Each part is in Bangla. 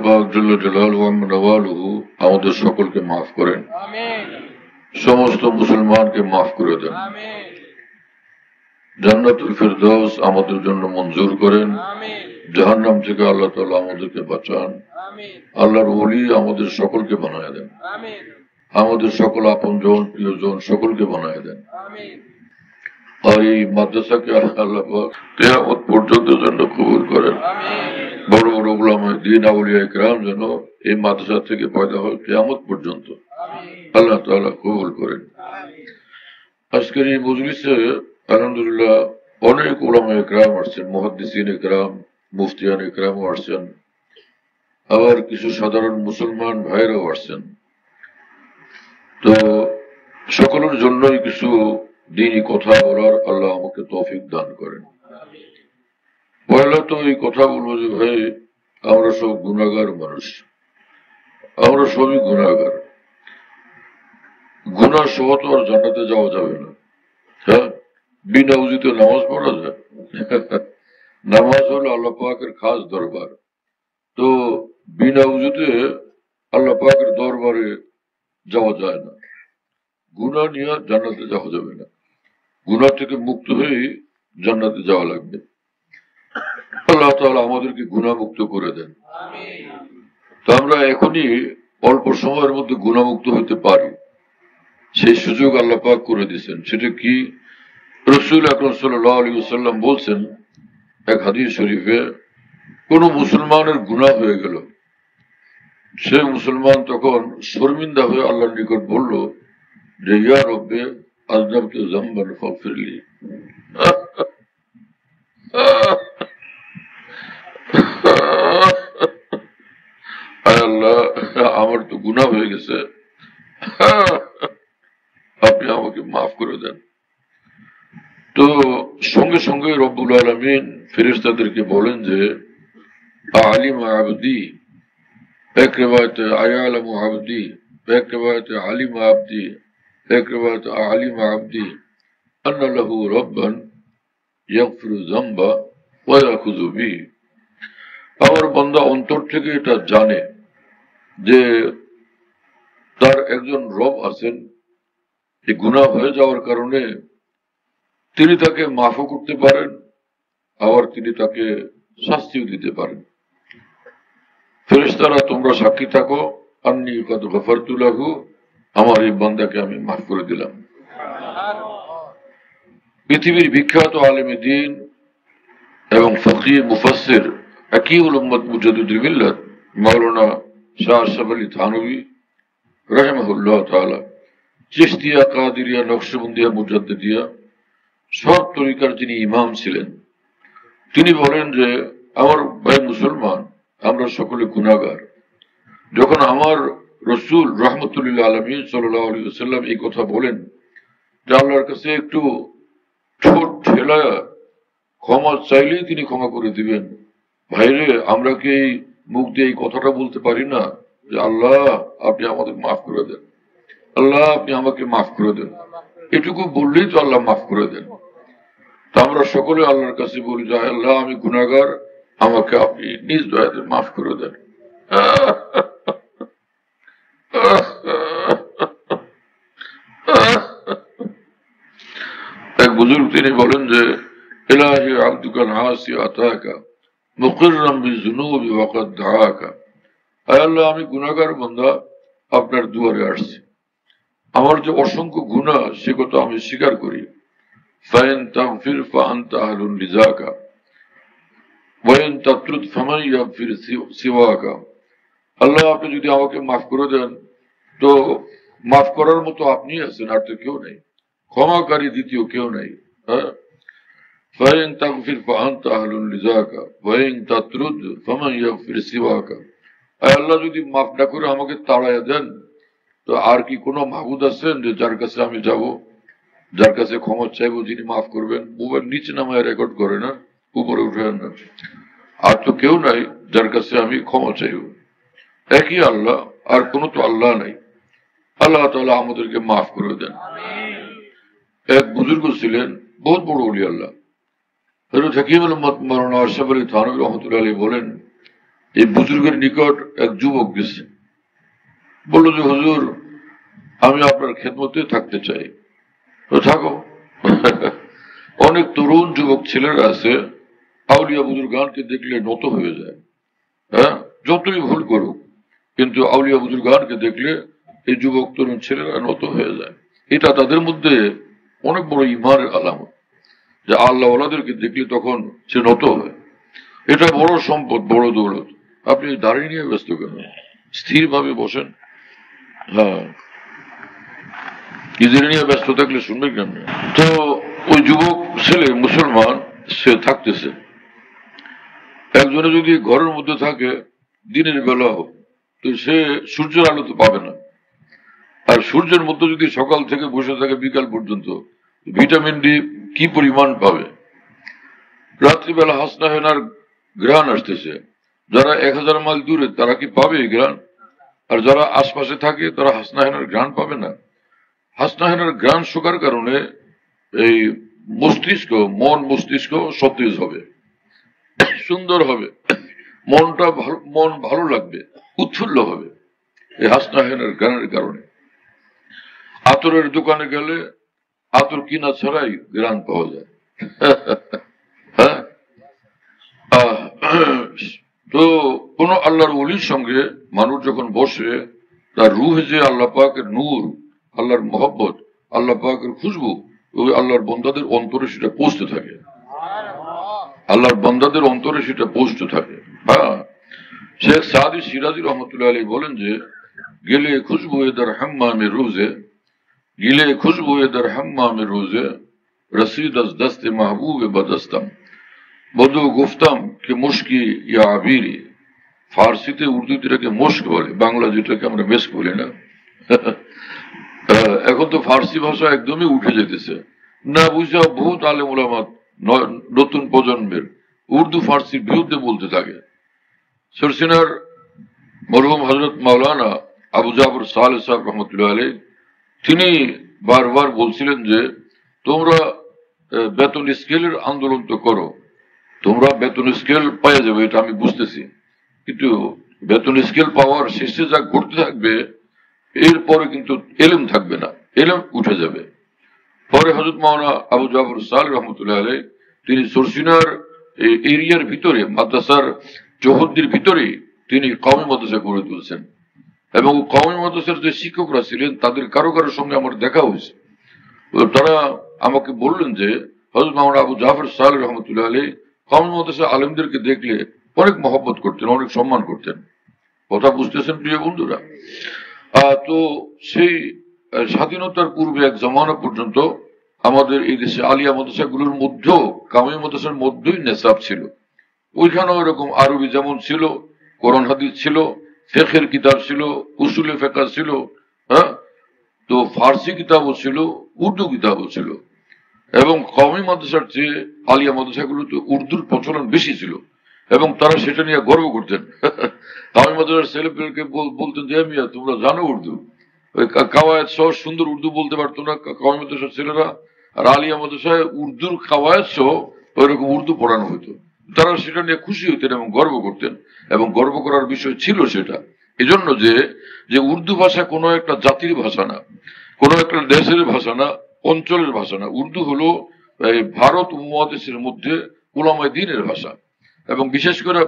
পাক জাল্লা জালালুহু ওয়া নওয়ালুহু আমাদের সকলকে মাফ করেন, সমস্ত মুসলমানকে মাফ করে দেন, জান্নাতুল ফিরদাউস আমাদের জন্য মঞ্জুর করেন, জাহান্নাম থেকে আল্লাহ তাআলা আমাদেরকে বাঁচান, আল্লাহর ওলি আমাদের সকলকে বানায় দেন, আমাদের সকল আপনজন প্রিয়জন সকলকে বানায় দেন। আর এই মাদ্রাসাকে আল্লাহ পাক কিয়ামত পর্যন্ত যেন কবুল করেন। বড় বড় উলামায়ে দ্বীন আউলিয়া ইকরাম যেন এই মাদ্রাসা থেকে পয়দা হয় কিয়ামত পর্যন্ত আল্লাহ তাআলা কবুল করেন। আজকের এই মজলিসে আলহামদুলিল্লাহ অনেক উলামায়ে ইকরাম আসছেন, মুহাদ্দিসিন ইকরাম, মুফতিয়ান ইকরামও আসছেন, আবার কিছু সাধারণ মুসলমান ভাইরাও আসছেন। তো সকলের জন্যই কিছু দ্বীনি কথা বলার আল্লাহ আমাকে তৌফিক দান করেন। পয়লা তো এই কথা বলবো যে ভাই আমরা সব গুনাহগার মানুষ, আমরা সবই গুনাহগার। গুনাহ সহ তো আর জান্নাতে যাওয়া যাবে না। হ্যাঁ, বিনা উযুতে নামাজ পড়া যায়? নামাজ হলো আল্লাহ পাকের খাস দরবার। তো বিনা উযুতে আল্লাহ পাকের দরবারে যাওয়া যায় না। গুনাহ নিয়ে জান্নাতে যাওয়া যাবে না। গুনাহ থেকে মুক্ত হয়ে জান্নাতে যাওয়া লাগবে। আল্লাহ তাআলা আমাদেরকে গুনাহ মুক্ত করে দেন। তো আমরা এখনই অল্প সময়ের মধ্যে গুনাহ মুক্ত হইতে পারি, সেই সুযোগ আল্লাহ পাক করে দিয়েছেন। সেটা কি? রাসূল আকরাম সাল্লাল্লাহু আলাইহি ওয়াসাল্লাম বলছেন এক হাদিস শরীফে, কোন মুসলমানের গুনাহ হয়ে গেল, সে মুসলমান তখন শর্মিন্দা হয়ে আল্লাহর নিকট বলল যে ইয়া রব্বে আযনাবতু যামবান ফাগফিরলি। আল্লাহ, আমার তো গুনাহ হয়ে গেছে, আপনি আমাকে মাফ করে দেন। তো সঙ্গে সঙ্গে রব্বুল আলামিন ফেরেশতাদেরকে বলেন যে আলিম আবদি, এক রিওয়ায়াতে আয়ালাম আবদি, এক রিওয়ায়াতে আলিম আবদি, এক রিওয়ায়াতে আলিম আবদি আন্না লাহু রাব্বান ইয়াগফিরু যামবা ওয়া ইয়াখুযু বিহি। আমার বান্দা অন্তর থেকে এটা জানে যে তার একজন রব আছেন, এই গুনাহ হয়ে যাওয়ার কারণে তিনি তাকে মাফও করতে পারেন, আবার তিনি তাকে শাস্তিও দিতে পারেন। ফেরেশতারা তোমরা সাক্ষী থাকো, আন্নী কাদ গফারতু লাহু, আমার এই বান্দাকে আমি মাফ করে দিলাম। পৃথিবীর বিখ্যাত আলেমে দ্বীন এবং ফকিহ মুফাসসির হাকিমুল উম্মত মুজাদ্দিদুল মিল্লাত মাওলানা শাহ আশরাফ আলী থানভী রাহিমাহুল্লাহ তাআলা চিশতিয়া, কাদেরিয়া, নকশবন্দিয়া, মুজাদ্দিদিয়া সব তরিকার যিনি ইমাম ছিলেন, তিনি বলেন যে আমার ভাই মুসলমান, আমরা সকলে গুনাহগার। যখন আমার রাসূল রাহমাতুল লিল আলামিন সাল্লাল্লাহু আলাইহি ওয়াসাল্লাম এই কথা বলেন যে আল্লাহর কাছে একটু ঠোঁট ঠেলায়া ক্ষমা চাইলেই তিনি ক্ষমা করে দিবেন, ভাইরে আমরা কি মুখ দিয়ে এই কথাটা বলতে পারি না যে আল্লাহ আপনি আমাদের মাফ করে দেন, আল্লাহ আপনি আমাকে মাফ করে দেন? এটুকু বললেই তো আল্লাহ মাফ করে দেন। তা আমরা সকলে আল্লাহর কাছে বলি যে আল্লাহ আমি গুনাহগার, আমাকে আপনি নিজ দয়াতে মাফ করে দেন। এক বুজুর্গ তিনি বলেন যে ইলাহি আবদুকা আল-আসি আতাকা মুকিররাম বিযুনুবি ওয়া ক্বাদ দাআকা। আয় আল্লাহ, আমি গুনাহগার বান্দা, আপনার দুয়ারে আসছি, আমার যে অসংখ্য গুনাহ সে কথা আমি স্বীকার করি। ফাইন তাগফির ফাআনতা আহলুন লিযাকা ওয়া ইন তাতরুদ ফামান ইয়াগফির সিওয়াকা। আল্লাহ, আপনি যদি আমাকে মাফ করে দেন তো মাফ করার মতো আপনি আছেন, আর তো কেউ নেই, ক্ষমাকারী দ্বিতীয় কেউ নেই। হ্যাঁ, ফাইন তাগফির ফাআনতা আহলুন লিযাকা ওয়া ইন তাতরুদ ফামান ইয়াগফির সিওয়াকা। আয় আল্লাহ, যদি মাফ না করে আমাকে তাড়াইয়া দেন তো আর কি কোনো মাহবুদ আছেন যে যার কাছে আমি যাব, যার কাছে ক্ষমা চাইবো, যিনি মাফ করবেন? মোবাইল নিচে নামায় রেকর্ড করে না, উপরে উঠে না। আর তো কেউ নাই যার কাছে আমি ক্ষমা চাইব, একই আল্লাহ, আর কোনো তো আল্লাহ নাই। আল্লাহ তাআলা আমাদেরকে মাফ করে দেন। এক বুজুর্গ ছিলেন, বহুত বড় ওলি আল্লাহ, হযরত হাকিমুল উম্মত মাওলানা আশরাফ আলী থানভী রাহমাতুল্লাহ আলাইহি বলেন এই বুজুর্গের নিকট এক যুবক গেছে, বলল যে হুজুর আমি আপনার খেদমতে থাকতে চাই। তো থাকো। অনেক তরুণ যুবক ছেলেরা আছে আউলিয়া বুজুর্গানকে দেখলে নত হয়ে যায়, হ্যাঁ, যতই ভুল করুক, কিন্তু আউলিয়া বুজুর্গানকে দেখলে এই যুবক তরুণ ছেলেরা নত হয়ে যায়। এটা তাদের মধ্যে অনেক বড় ইমানের আলামত, যে আল্লাহ ওলাদেরকে দেখলে তখন সে নত হয়। এটা বড় সম্পদ, বড় দৌলত। আপনি দাঁড়িয়ে নিয়ে ব্যস্ত কেন? স্থির ভাবে বসেন। হ্যাঁ, নিজের নিয়ে ব্যস্ত থাকলে শুনবে কেন? তো ওই যুবক ছেলে মুসলমান, সে থাকতেছে। একজনে যদি ঘরের মধ্যে থাকে দিনের বেলা হোক, তো সে সূর্যের আলো তো পাবে না। আর সূর্যের মধ্যে যদি সকাল থেকে বসে থাকে বিকাল পর্যন্ত, ভিটামিন ডি কি পরিমাণ পাবে? রাত্রিবেলা হাসনা হেনার ঘ্রাণ আসতেছে, যারা 1000 মাইল দূরে তারা কি পাবে এই ঘ্রাণ? আর যারা আশপাশে থাকে তারা হাসনা হেনার ঘ্রাণ পাবে না। হাসনা হেনার ঘ্রাণ শোকার কারণে এই মস্তিষ্ক, মস্তিষ্ক সতেজ হবে, সুন্দর হবে, মন ভালো লাগবে, উৎফুল্ল হবে এই হাসনা হেনার ঘ্রাণের কারণে। আতরের দোকানে গেলে আতর কিনা ছাড়াই ঘ্রাণ পাওয়া যায়। হ্যাঁ, তো কোন আল্লাহর ওলির সঙ্গে মানুষ যখন বসে, তার রুহে যে আল্লাহ পাকের নূর, আল্লাহর মহব্বত, আল্লাহ পাকের খুশবু ওই আল্লাহর বন্দাদের অন্তরে সেটা পৌঁছতে থাকে, আল্লাহর বন্দাদের অন্তরে সেটা পৌঁছতে থাকে। হ্যাঁ, শেখ সাদি সিরাজি রহমতুল্লাহ আলী বলেন যে গেলে খুশবু এদার হাম্মামে রোজে, গিলে খুশবু এদার হাম্মামে রোজে, রসিদ আজ দস্তে মাহবুবে বদস্তম, বধু গুফতাম কে মুশকি ইয়া আবিরি। ফার্সিতে উর্দুতে এটাকে মুশক বলে, বাংলা যেটাকে আমরা মেস্ক বলি না। এখন তো ফার্সি ভাষা একদমই উঠে যেতেছে না, বুঝা বহুত আলেম ওলামা নতুন প্রজন্মের উর্দু ফার্সির বিরুদ্ধে বলতে থাকে। সরসিনার মরহুম হজরত মাওলানা আবু জাফর সালেহ সাহেব রহমতুল্লাহ আলী, তিনি বারবার বলছিলেন যে তোমরা বেতন স্কেলের আন্দোলন তো করো, তোমরা বেতন স্কেল পাওয়া যাবে, এটা আমি বুঝতেছি, কিন্তু বেতন স্কেল পাওয়ার শেষে যা ঘটতে থাকবে এরপরে কিন্তু এলেম থাকবে না, এলেম উঠে যাবে। পরে হযরত মাওলানা আবু জাফর সালেহ রহমতুল্লাহ আলাইহি তিনি সরসিনার এরিয়ার ভিতরে মাদ্রাসার চৌহদ্দির ভিতরে তিনি কওমি মাদ্রাসা গড়ে তুলছেন, এবং কওমি মাদ্রাসার যে শিক্ষকরা ছিলেন তাদের কারো কারোর সঙ্গে আমার দেখা হয়েছে। তারা আমাকে বললেন যে হযরত মাওলানা আবু জাফর সালেহ রহমতুল্লাহ আলাইহি কওমি মাদ্রাসা আলেমদেরকে দেখলে অনেক মহব্বত করতেন, অনেক সম্মান করতেন। কথা বুঝতেছেন প্রিয় বন্ধুরা? তো সেই স্বাধীনতার পূর্বে এক জমানা পর্যন্ত আমাদের এই দেশে আলিয়া মাদ্রাসাগুলোর মধ্যেও কামি মাদ্রাসার মধ্যেই নেশাব ছিল। ওইখানেও এরকম আরবি যেমন ছিল, কোরআন হাদিস ছিল, ফিকহের কিতাব ছিল, উসুলে ফিকহ ছিল, হ্যাঁ, তো ফার্সি কিতাবও ছিল, উর্দু কিতাবও ছিল। এবং কওমি মাদ্রাসার চেয়ে আলিয়া মাদ্রাসাগুলোতে উর্দুর প্রচলন বেশি ছিল, এবং তারা সেটা নিয়ে গর্ব করতেন। কওমি মাদ্রাসার ছেলেপেলেকে বলতেন যে মিয়া তোমরা জানো উর্দু, ওই কাওয়ায়েত সহ সুন্দর উর্দু বলতে পারতো না কওমি মাদ্রাসার ছেলেরা, আর আলিয়া মাদ্রাসায় উর্দুর কাওয়ায়েত সহ ওইরকম উর্দু পড়ানো হতো। তারা সেটা নিয়ে খুশি হতেন এবং গর্ব করতেন, এবং গর্ব করার বিষয় ছিল সেটা। এজন্য যে উর্দু ভাষা কোনো একটা জাতির ভাষা না, কোনো একটা দেশের ভাষা না, অঞ্চলের ভাষা না। উর্দু হলো ভারত উপমহাদেশের মধ্যে উলামায়ে দ্বীনের ভাষা, এবং বিশেষ করে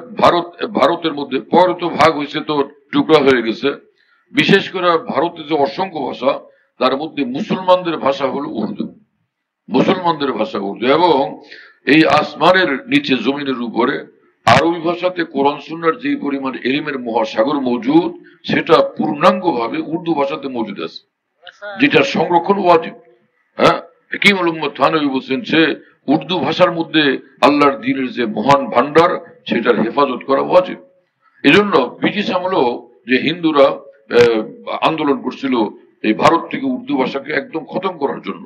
ভারতের মধ্যে পরে তো ভাগ হয়েছে, তো টুকরা হয়ে গেছে। বিশেষ করে ভারতের যে অসংখ্য ভাষা তার মধ্যে মুসলমানদের ভাষা হলো উর্দু, মুসলমানদের ভাষা উর্দু। এবং এই আসমানের নিচে জমিনের উপরে আরবি ভাষাতে কোরআন সুন্নাহর যে পরিমাণ ইলমের মহাসাগর মজুদ, সেটা পূর্ণাঙ্গ ভাবে উর্দু ভাষাতে মজুদ আছে, যেটা সংরক্ষণ ওয়াজিব। হ্যাঁ, হাকিমুল উম্মত থানভী বলছেন যে উর্দু ভাষার মধ্যে আল্লাহর দ্বীনের যে মহান ভান্ডার, সেটার হেফাজত করা ওয়াজিব। এজন্য ব্রিটিশ আমলেও যে হিন্দুরা আন্দোলন করছিল এই ভারত থেকে উর্দু ভাষাকে একদম খতম করার জন্য,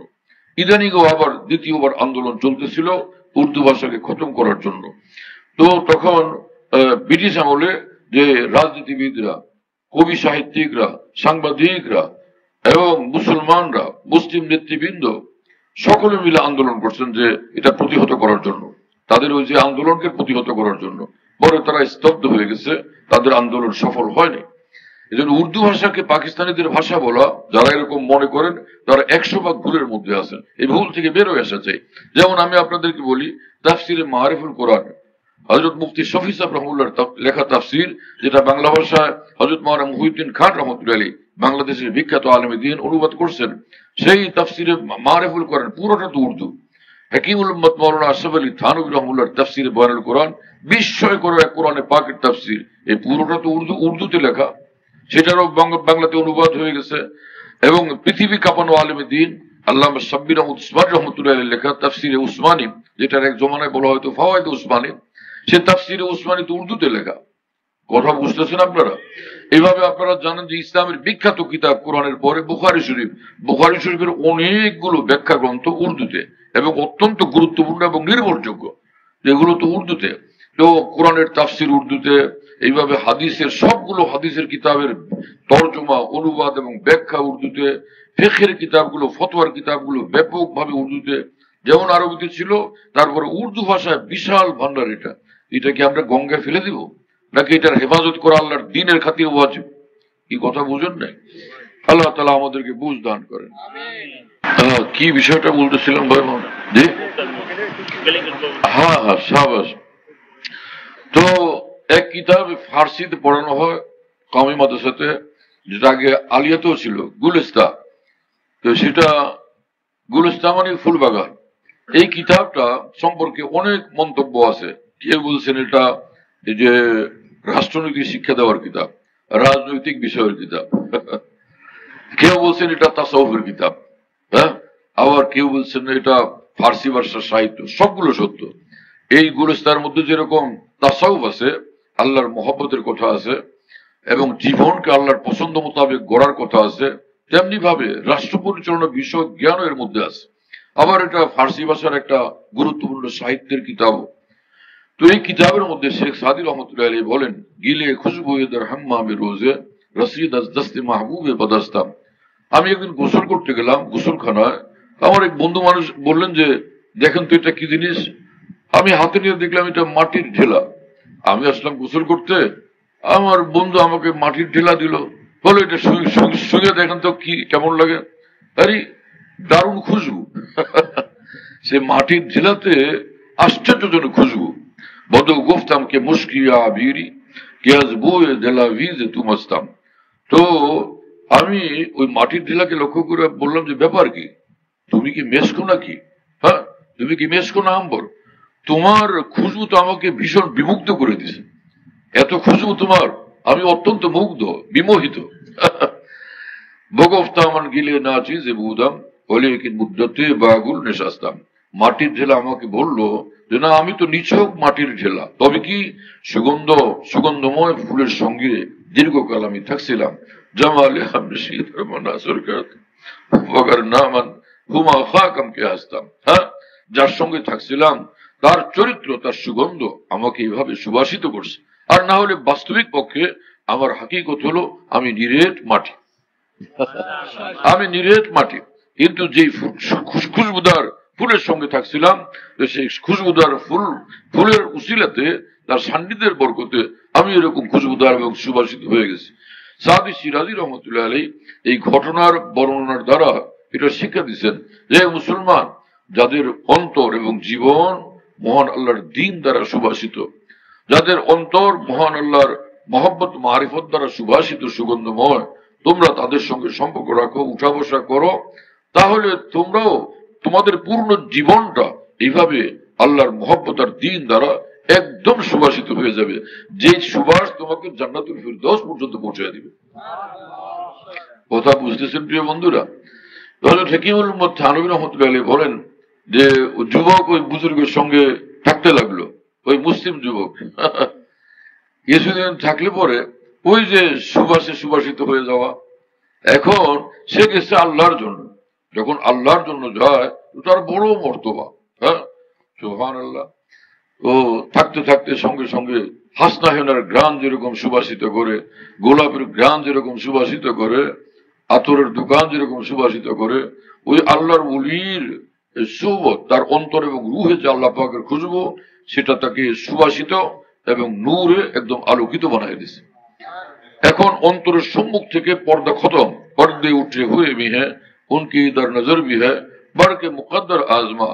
ইদানিংও আবার দ্বিতীয়বার আন্দোলন চলতেছিল উর্দু ভাষাকে খতম করার জন্য। তো তখন ব্রিটিশ আমলে যে রাজনীতিবিদরা, কবি সাহিত্যিকরা, সাংবাদিকরা এবং মুসলমানরা, মুসলিম নেতৃবৃন্দ সকলে মিলে আন্দোলন করছেন যে এটা প্রতিহত করার জন্য, তাদের ওই যে আন্দোলনকে প্রতিহত করার জন্য। পরে তারা স্তব্ধ হয়ে গেছে, তাদের আন্দোলন সফল হয়নি। এই জন্য উর্দু ভাষাকে পাকিস্তানিদের ভাষা বলা, যারা এরকম মনে করেন তারা 100 ভাগ ভুলের মধ্যে আছেন, এই ভুল থেকে বেরোয় আসা চাই। যেমন আমি আপনাদেরকে বলি, তাফসিরে মারিফুল কোরআন হযরত মুফতি শফি সাহেব রহমতুল্লাহর লেখা তাফসির, যেটা বাংলা ভাষায় হযরত মাওলানা মুহিউদ্দিন খান রহমতুল্লাহ আলাইহি বাংলাদেশের বিখ্যাত আলেমে দ্বীন অনুবাদ করছেন। সেই তাফসিরে মারিফুল কোরআন পুরোটা তো উর্দু। হাকিমুল উম্মত মাওলানা আশরাফ আলী থানভী রহমতুল্লাহর তাফসিরে বয়ানুল কোরআন বিস্ময়কর এক কোরআনে পাকের তাফসির, এই পুরোটা তো উর্দুতে লেখা, সেটারও বাংলাতে অনুবাদ হয়ে গেছে। এবং পৃথিবী কাঁপানো আলেমে দ্বীন আল্লামা সাব্বির আহমদ উসমানী রহমতুল্লাহ আলাইহির লেখা তাফসিরে উসমানী, যেটার এক জমানায় বলা হয়তো ফাওয়ায়েদ উসমানী, সে তাফসিরে উসমানী তো উর্দুতে লেখা। কথা বুঝতেছেন আপনারা? এইভাবে আপনারা জানেন যে ইসলামের বিখ্যাত কিতাব কোরআনের পরে বুখারী শরীফ, বুখারী শরীফের অনেকগুলো ব্যাখ্যা গ্রন্থ উর্দুতে এবং অত্যন্ত গুরুত্বপূর্ণ এবং নির্ভরযোগ্য, যেগুলো তো উর্দুতে। তো কোরআনের তাফসির উর্দুতে, এইভাবে হাদিসের সবগুলো হাদিসের কিতাবের তর্জমা, অনুবাদ এবং ব্যাখ্যা উর্দুতে, ফিকহের কিতাবগুলো, ফতোয়ার কিতাবগুলো ব্যাপকভাবে উর্দুতে, যেমন আরবিতে ছিল। তারপরে উর্দু ভাষায় বিশাল ভান্ডার। এটা কি আমরা গঙ্গায় ফেলে দিব, নাকি এটার হেফাজত করা আল্লাহর দ্বীনের খাতির ওয়াজিব? কি কথা বুঝেন নাই? আল্লাহ তাআলা আমাদেরকে বুঝ দান করেন। কি বিষয়টা বলতেছিলাম ভাই? জি, হ্যাঁ হ্যাঁ, সাবাস। তো এক কিতাব ফার্সিতে পড়ানো হয় কওমি মাদ্রাসাতে, যেটা আগে আলিয়াতেও ছিল, গুলিস্তা। তো সেটা গুলিস্তা মানে ফুল বাগান। এই কিতাবটা সম্পর্কে অনেক মন্তব্য আছে। কেউ বলছেন এটা এই যে রাষ্ট্রনীতি শিক্ষা দেওয়ার কিতাব, রাজনৈতিক বিষয়ের কিতাব। কেউ বলছেন এটা তাসাউফের কিতাব, হ্যাঁ। আবার কেউ বলছেন এটা ফার্সি ভাষার সাহিত্য। সবগুলো সত্য। এই গুলিস্তার মধ্যে যেরকম তাসাউফ আছে, আল্লাহর মহব্বতের কথা আছে, এবং জীবনকে আল্লাহর পছন্দ মোতাবেক গড়ার কথা আছে, তেমনি ভাবে রাষ্ট্র পরিচালনা বিষয়ক জ্ঞান এর মধ্যে আছে। আবার এটা ফার্সি ভাষার একটা গুরুত্বপূর্ণ সাহিত্যের কিতাব। তো এই কিতাবের মধ্যে শেখ সাদি রহমতুল্লাহ আলাইহি বলেন, গিলে খুশবু এদের হাম্মামে রোজে রসিদ আজ দস্তে মাহবুবে বদাস্তাম। আমি একদিন গোসল করতে গেলাম গোসলখানায়, আমার এক বন্ধু মানুষ বললেন যে দেখেন তো এটা কি জিনিস। আমি হাতে নিয়ে দেখলাম এটা মাটির ঢেলা। আমি আসলাম গোসল করতে, আমার বন্ধু আমাকে মাটির ঢেলা দিল, বলো এটা শুয়ে দেখেন তো কি কেমন লাগে। আরে দারুণ খুশবু। সে মাটির ঢেলাতে আশ্চর্যজনক খুশবু। বদ গুফতাম কে মুশকিয়া আবিরি কে আজ বয়ে ঢেলা ভিজ তুমস্তাম। তো আমি ওই মাটির ঢেলাকে লক্ষ্য করে বললাম যে ব্যাপার কি, তুমি কি মেসকো নাকি? হ্যাঁ, তুমি কি মেসকো না আম্বর? তোমার খুশবু তো আমাকে ভীষণ বিমুগ্ধ করে দিছে। এত খুশবু তোমার, আমি অত্যন্ত মুগ্ধ, বিমোহিত। বগফতামান গিলে না চিজে বুদাম বলে কি মুদ্দতে বাগুল নেশাস্তাম। মাটির ঢেলা আমাকে বললো যে না, আমি তো নিছক মাটির ঢেলা, তবে কি সুগন্ধময় ফুলের সঙ্গে দীর্ঘকাল আমি থাকছিলাম। জামালে আমি নামান হুমা খাকামকে হাসতাম। হ্যাঁ, যার সঙ্গে থাকছিলাম তার চরিত্র, তার সুগন্ধ আমাকে এইভাবে সুবাসিত করছে। আর না হলে বাস্তবিক পক্ষে আমার হাকিকত হলো আমি নিরেট মাটি। আমি নিরেট মাটি, কিন্তু যেই খুশবুদার ফুলের সঙ্গে থাকছিলাম, সেই খুশবুদার ফুলের উসিলাতে, তার সান্নিধ্যের বরকতে আমি এরকম খুশবুদার এবং সুবাসিত হয়ে গেছি। সাদি সিরাজি রহমতুল্লাহ আলাইহি এই ঘটনার বর্ণনার দ্বারা এটা শিক্ষা দিচ্ছেন যে মুসলমান যাদের অন্তর এবং জীবন মহান আল্লাহর দ্বীন দ্বারা সুবাসিত, যাদের অন্তর মহান আল্লাহর মহব্বত মারিফত দ্বারা সুবাসিত, সুগন্ধময়, তোমরা তাদের সঙ্গে সম্পর্ক রাখো, উঠা বসা করো, তাহলে তোমরাও তোমাদের পূর্ণ জীবনটা এইভাবে আল্লাহর মহব্বত আর দ্বীন দ্বারা একদম সুবাসিত হয়ে যাবে, যে সুবাস তোমাকে জান্নাতুল ফিরদৌস পর্যন্ত পৌঁছে দিবে। কথা বুঝতেছেন প্রিয় বন্ধুরা? হযরত হাকিমুল উম্মত থানভী রাহমাতুল্লাহি আলাইহি বলেন যে যুবক ওই বুজুর্গের সঙ্গে থাকতে লাগলো, ওই মুসলিম যুবক। কিছুদিন থাকলে পরে ওই যে সুবাসে সুবাসিত হয়ে যাওয়া, এখন সে গেছে আল্লাহর জন্য। যখন আল্লাহর জন্য যায় তার বড় মর্তবা। হ্যাঁ, সুবহানাল্লাহ। ও থাকতে থাকতে সঙ্গে সঙ্গে হাসনাহেনার গ্রাম যেরকম সুবাসিত করে, গোলাপের গ্রাম যেরকম সুবাসিত করে, আতরের দোকান যেরকম সুবাসিত করে, ওই আল্লাহর ওলির সুবত তার অন্তর এবং রুহে যে আল্লাহ পাকের খুশবু, সেটা তাকে সুবাসিত এবং নূরে একদম আলোকিত বানাই দিছে। এখন অন্তরের সম্মুখ থেকে পর্দা খতম, পর্দে উঠে হুয়ে भी है उनकी दर नजर भी है बढ़ के मुकद्दर आजमा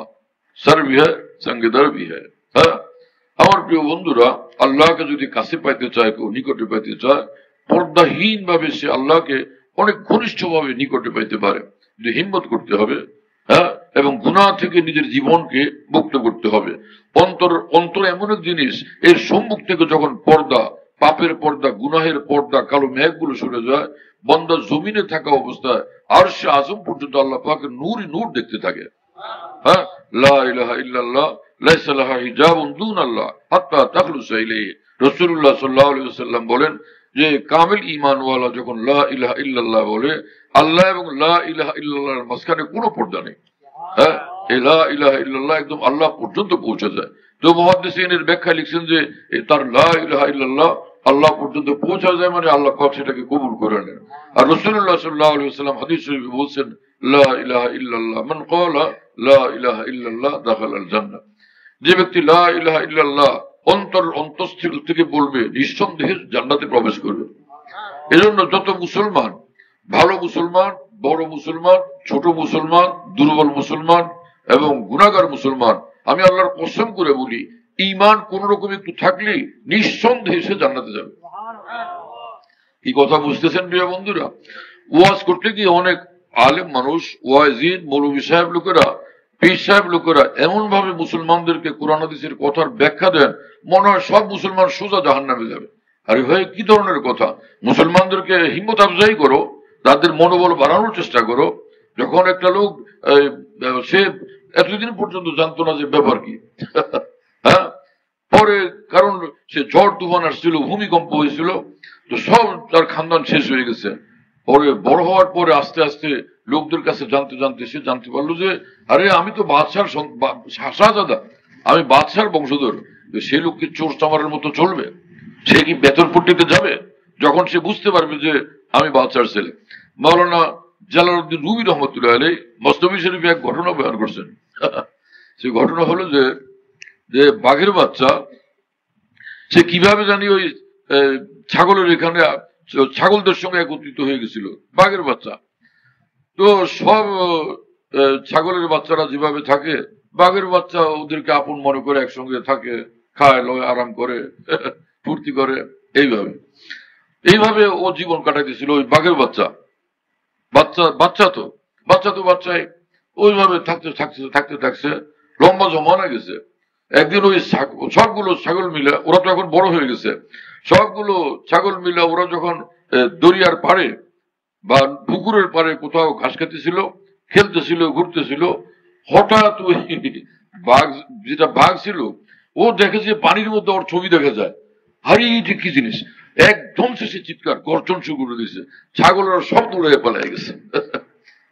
सर भी है संगदर भी है। হ্যাঁ, আমার প্রিয় বন্ধুরা, আল্লাহকে যদি কাছে পাইতে চায়, কেউ নিকটে পাইতে চায়, পর্দাহীন ভাবে সে আল্লাহকে অনেক ঘনিষ্ঠ ভাবে নিকটে পাইতে পারে, কিন্তু হিম্মত করতে হবে। হ্যাঁ, এবং গুনাহ থেকে নিজের জীবনকে মুক্ত করতে হবে। অন্তর এমন এক জিনিস, এর সম্মুখ থেকে যখন পর্দা, পাপের পর্দা, গুনাহের পর্দা, কালো মেঘগুলো সরে যায়, বান্দা জমিনে থাকা অবস্থায় আরশে আযম পর্যন্ত আল্লাহ পাকের নূরই নূর দেখতে থাকে। হ্যাঁ, লা ইলাহা ইল্লাল্লাহ লাইসা লাহা হিজাবুন দুনাল্লাহ হাত্তা তাখলুসা ইলাইহি। রাসূলুল্লাহ সাল্লাল্লাহু আলাইহি ওয়াসাল্লাম বলেন যে কামিল ঈমানওয়ালা যখন লা ইলাহা ইল্লাল্লাহ বলে, আল্লাহ এবং লা ইলাহা ইল্লাল্লাহর মাঝখানে কোনো পর্দা নেই। হ্যাঁ, এই লা ইলাহা ইল্লাল্লাহ একদম আল্লাহ পর্যন্ত পৌঁছে যায়। তো মুহাদ্দিসিনের ব্যাখ্যা লিখছেন যে তার লা ইলাহা ইল্লাল্লাহ আল্লাহ পর্যন্ত পৌঁছা যায়, মানে আল্লাহ পাক সেটাকে কবুল করে নেন। আর রাসূলুল্লাহ সাল্লাল্লাহু আলাইহি ওয়াসাল্লাম হাদিস শরীফে বলছেন, লা ইলাহা ইল্লাল্লাহ মান ক্বালা লা ইলাহা ইল্লাল্লাহ দাখালাল জান্নাহ। যে ব্যক্তি লা ইলাহা ইল্লাল্লাহ অন্তঃস্থল থেকে বলবে, নিঃসন্দেহে জান্নাতে প্রবেশ করবে। এজন্য যত মুসলমান, ভালো মুসলমান, বড় মুসলমান, ছোট মুসলমান, দুর্বল মুসলমান এবং গুনাহগার মুসলমান, আমি আল্লাহর কসম করে বলি, ঈমান কোন রকম একটু থাকলেই নিঃসন্দেহে সে জান্নাতে যাবে। এই কথা বুঝতেছেন প্রিয় বন্ধুরা? ওয়াজ করতে গিয়ে অনেক আলেম মানুষ, ওয়াজিদ, মৌলভী সাহেব লোকেরা, পীর সাহেব লোকেরা এমন ভাবে মুসলমানদেরকে কোরআন হাদিসের কথার ব্যাখ্যা দেন, মনে হয় সব মুসলমান সোজা জাহান্নামে যাবে। আরে ভাই, কি ধরনের কথা? মুসলমানদেরকে হিম্মত আফজাই করো, তাদের মনোবল বাড়ানোর চেষ্টা করো। যখন একটা লোক সে এতদিন পর্যন্ত জানতো না যে ব্যাপার কি, হ্যাঁ, পরে কারণ সে ঝড় তুফান আসছিল, ভূমিকম্প হয়েছিল, তো সব তার খানদান শেষ হয়ে গেছে। পরে বড় হওয়ার পরে আস্তে আস্তে লোকদের কাছে জানতে জানতে সে জানতে পারলো যে আরে আমি তো বাদশার শাহজাদা, আমি বাদশার বংশধর। সে লোক কি চোর চামারের মতো চলবে? সে কি বেতনপট্টিতে যাবে? যখন সে বুঝতে পারবে যে আমি বাদশার ছেলে। মাওলানা জালালউদ্দিন রুমি রহমতুল্লাহ আলাইহি মসনবী শরীফে এক ঘটনা বয়ান করছেন। সে ঘটনা হলো যে বাঘের বাচ্চা সে কিভাবে জানি ওই ছাগলের এখানে ছাগলদের সঙ্গে একত্রিত হয়ে গেছিল, বাঘের বাচ্চা। তো সব ছাগলের বাচ্চারা যেভাবে থাকে, বাঘের বাচ্চা ওদেরকে আপন মনে করে একসঙ্গে থাকে, খায় লয়, আরাম করে, ফুর্তি করে, এইভাবে ও জীবন কাটাইতেছিল। ওই বাঘের বাচ্চা বাচ্চাই ওইভাবে থাকতে লম্বা জমানা গেছে। একদিন ওই সবগুলো ছাগল মিলে, ওরা তো এখন বড় হয়ে গেছে, সবগুলো ছাগল মিলে ওরা যখন দরিয়ার পাড়ে বা পুকুরের পাড়ে কোথাও ঘাস খেতেছিল, খেলতেছিল, ঘুরতেছিল, হঠাৎ ওই যেটা বাঘ ছিল ও দেখে যে পানির মধ্যে ওর ছবি দেখা যায়। আরে এইটা কি জিনিস? একদম সে চিৎকার গর্জন শুরু করে দিয়েছে, ছাগলেরা সব দৌড়ে পালিয়ে গেছে।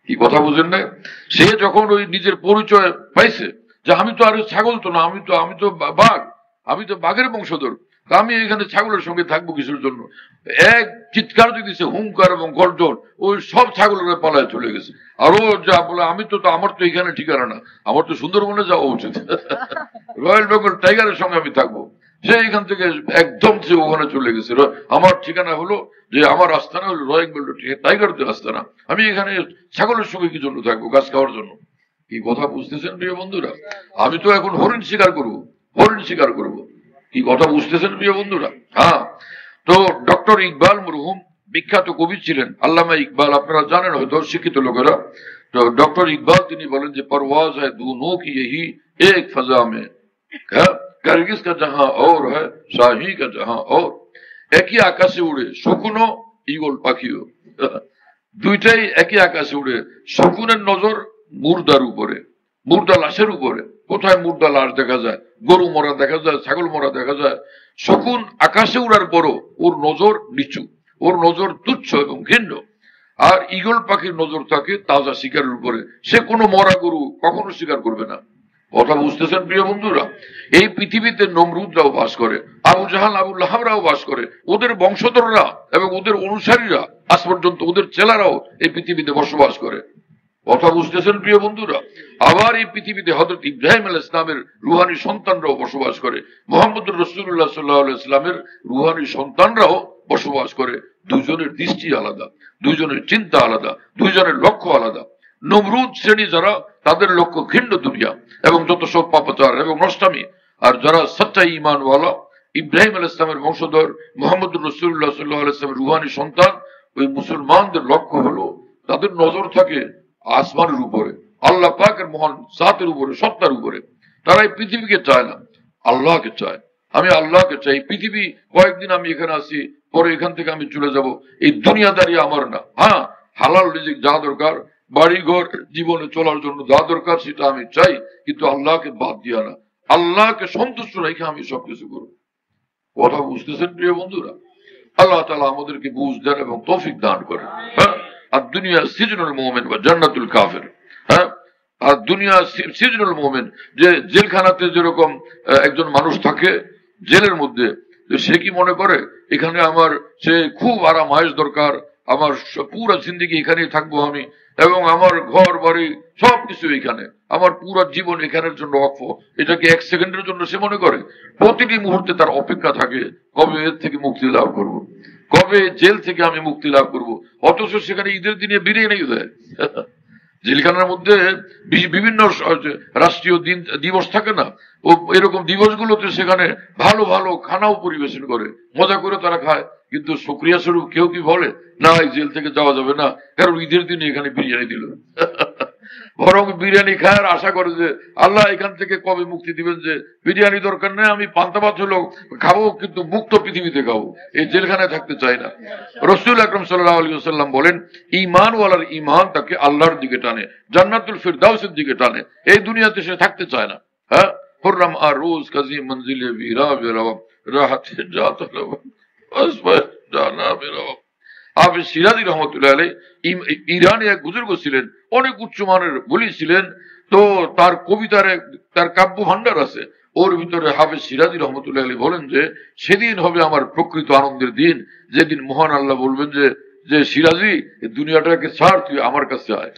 কি কথা বুঝেন না? সে যখন ওই নিজের পরিচয় পাইছে যে আমি তো আর ছাগল তো না, আমি তো বাঘ, আমি তো বাঘের বংশধর, আমি এখানে ছাগলের সঙ্গে থাকবো কিসের জন্য? এক চিৎকার দিয়েছে, হুঙ্কার এবং গর্জন, ওই সব ছাগলেরা পালায় চলে গেছে। আর ও যা বলে, আমার তো এখানে ঠিকানা না, আমার তো সুন্দরবনে যাওয়া উচিত, রয়্যাল বেঙ্গল টাইগারের সঙ্গে আমি থাকবো। সে এখান থেকে একদম সে ওখানে চলে গেছে। আমার ঠিকানা হলো যে আমার আস্তানা হলো রয়্যাল বেঙ্গল টাইগারদের আস্তানা, আমি এখানে ছাগলের সঙ্গে কি জন্য থাকবো? গাছ খাওয়ার জন্য। কি কথা বুঝতেছেন প্রিয় বন্ধুরা? আমি তো এখন হরিণ শিকার করবো। কি কথা বুঝতেছেন প্রিয় বন্ধুরা? হ্যাঁ, তো ডক্টর ইকবাল মরহুম বিখ্যাত কবি ছিলেন, আল্লামা ইকবাল, আপনারা জানেন হয়তো শিক্ষিত লোকেরা। তো ডক্টর ইকবাল তিনি বলেন যে परवाज़ है दोनों की यही एक फजा में, गिरगिज का जहां और है शाही का जहां और। একই আকাশে উড়ে শকুনও ঈগল পাখিও, দুইটাই একই আকাশে উড়ে। শকুনের নজর মুর্দার উপরে, মুর্দা লাশের উপরে। কোথায় মুর্দা লাশ দেখা যায়? গরু মরা দেখা যায়, ছাগল মরা দেখা যায়। শকুন আকাশে উড়ার পরও ওর নজর নিচু, ওর নজর তুচ্ছ এবং ঘৃণ্য। আর ঈগল পাখির নজর থাকে তাজা শিকারের উপরে, সে কোনো মরা গরু কখনো শিকার করবে না। কথা বুঝতেছেন প্রিয় বন্ধুরা? এই পৃথিবীতে নমরুদরাও বাস করে, আবু জাহাল, আবু লাহাবরাও বাস করে, ওদের বংশধররা এবং ওদের অনুসারীরা আজ পর্যন্ত, ওদের চেলারাও এই পৃথিবীতে বসবাস করে। কথা বুঝতেছেন প্রিয় বন্ধুরা? আবার এই পৃথিবীতে হযরত ইব্রাহিম আলাইহিস সালামের রুহানি সন্তানরাও বসবাস করে, মুহাম্মদুর রাসূলুল্লাহ সাল্লাল্লাহু আলাইহি সাল্লামের রুহানি সন্তানরাও বসবাস করে। দুইজনের দৃষ্টি আলাদা, দুইজনের চিন্তা আলাদা, দুইজনের লক্ষ্য আলাদা। নমরুদ শ্রেণী যারা, তাদের লক্ষ্য ভিন্ন দুনিয়া এবং যত সব পাপাচার এবং নষ্টামি। আর যারা সচ্চাই ঈমানওয়ালা, ইব্রাহিম আলাইহিস সালামের বংশধর, মুহাম্মদুর রাসূলুল্লাহ সাল্লাল্লাহু আলাইহি সাল্লামের রুহানি সন্তান, ওই মুসলমানদের লক্ষ্য হলো, তাদের নজর থাকে আসমানের উপরে, আল্লাহ পাকের মহান জাতের উপরে, সত্তার উপরে। তারা এই পৃথিবীকে চায় না, আল্লাহকে চায়। আমি আল্লাহকে চাই। পৃথিবী কয়েকদিন আমি এখানে আসি, পরে এখান থেকে আমি চলে যাব, এই দুনিয়াদারি আমার না। হ্যাঁ, হালাল রিজিক যা দরকার, বাড়ি ঘর জীবনে চলার জন্য যা দরকার সেটা আমি চাই, কিন্তু আল্লাহকে বাদ দিয়া না। আল্লাহকে সন্তুষ্ট রেখে আমি সবকিছু করবো। কথা বুঝতেছেন প্রিয় বন্ধুরা? আল্লাহ তাআলা আমাদেরকে বুঝ দেন এবং তৌফিক দান করেন। হ্যাঁ, আর দুনিয়া সিজনুল মুমিন বা জান্নাতুল কাফির। হ্যাঁ, আর দুনিয়া সিজনুল মুমিন, যে জেলখানাতে যেরকম একজন মানুষ থাকে জেলের মধ্যে, সে কি মনে করে এখানে আমার সে খুব আরাম আয়েশ দরকার, আমার পুরো জিন্দেগি এখানেই থাকবো আমি, এবং আমার ঘর বাড়ি সবকিছু এখানে, আমার পুরো জীবন এখানের জন্য ওয়াকফ। এটাকে এক সেকেন্ডের জন্য সে মনে করে? প্রতিটি মুহূর্তে তার অপেক্ষা থাকে, কবে এর থেকে মুক্তি লাভ করব, কবে জেল থেকে আমি মুক্তি লাভ করব। অথচ সেখানে ঈদের দিনে বিরিয়ানি দেয়। জেলখানার মধ্যে বিভিন্ন রাষ্ট্রীয় দিবস থাকে না, ও এরকম দিবসগুলোতে সেখানে ভালো ভালো খানাও পরিবেশন করে, মজা করে তারা খায়। কিন্তু শুকরিয়া স্বরূপ কেউ কি বলে না এই জেল থেকে যাওয়া যাবে না, কারণ ঈদের দিনে এখানে বিরিয়ানি দিল। বরং বিরিয়ানি খায় আর আশা করে যে আল্লাহ এখান থেকে কবে মুক্তি দিবেন, যে বিরিয়ানি দরকার নেই, আমি পান্তা ভাত হলেও খাবো, কিন্তু মুক্ত পৃথিবীতে খাবো, এই জেলখানায় থাকতে চাই না। রাসূল আকরাম সাল্লাল্লাহু আলাইহি ওয়াসাল্লাম বলেন, ঈমানওয়ালার ঈমান তাকে আল্লাহর দিকে টানে, জান্নাতুল ফিরদাউসের দিকে টানে, এই দুনিয়াতে সে থাকতে চায় না। হ্যাঁ, হুররাম আর রোজ কাজী মঞ্জিলে বিরা বেরাওয়া রাহাতে জাত হলো বাস বাস জানা বেরাওয়া। হাফেজ সিরাজি রহমতুল্লাহ আলাইহি ইরানে এক বুজুর্গ ছিলেন, অনেক উচ্চমানের বলি ছিলেন। তো তার কবিতার তার কাব্য ভান্ডার আছে, ওর ভিতরে হাফেজ সিরাজি রহমতুল্লাহ আলাইহি বলেন যে সেদিন হবে আমার প্রকৃত আনন্দের দিন, যেদিন মহান আল্লাহ বলবেন যে যে সিরাজি, এই দুনিয়াটাকে ছাড়, তুই আমার কাছে আয়।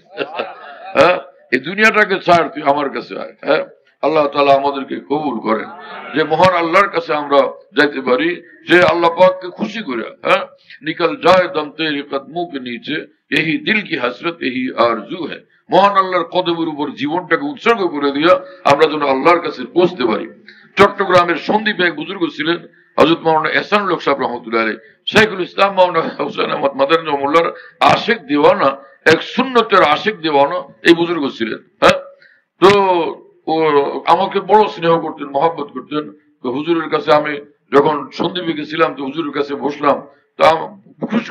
হ্যাঁ, এই দুনিয়াটাকে ছাড়, তুই আমার কাছে আয়। হ্যাঁ, আল্লাহ তাআলা আমাদেরকে কবুল করেন, যে মহান আল্লাহর কাছে আমরা যাইতে পারি, যে আল্লাহ পাককে খুশি করে। হ্যাঁ, নিকল যায় দম তেরে কদমোं के नीचे यही दिल की हसरत यही आरजू है। মহান আল্লাহর কদমের উপর জীবনটাকে উৎসর্গ করে দিয়া আমরা যেন আল্লাহর কাছে পৌঁছতে পারি। চট্টগ্রামের সন্দ্বীপে এক বুজুর্গ ছিলেন, হযরত মাওলানা এহসানুল হক সাহেব রহমতুল্লাহ আলাইহি, শাইখুল ইসলাম মাওলানা হোসেন আহমদ মাদানী রহমাতুল্লাহর আশিক দিওয়ানা, এক সুন্নতের আশিক দিওয়ানা এই বুজুর্গ ছিলেন। হ্যাঁ, তো ও আমাকে বড় স্নেহ করতেন, মহব্বত করতেন। তো হুজুরের কাছে আমি যখন সন্দ্বীপে গেছিলাম, তো হুজুরের কাছে বসলাম, তা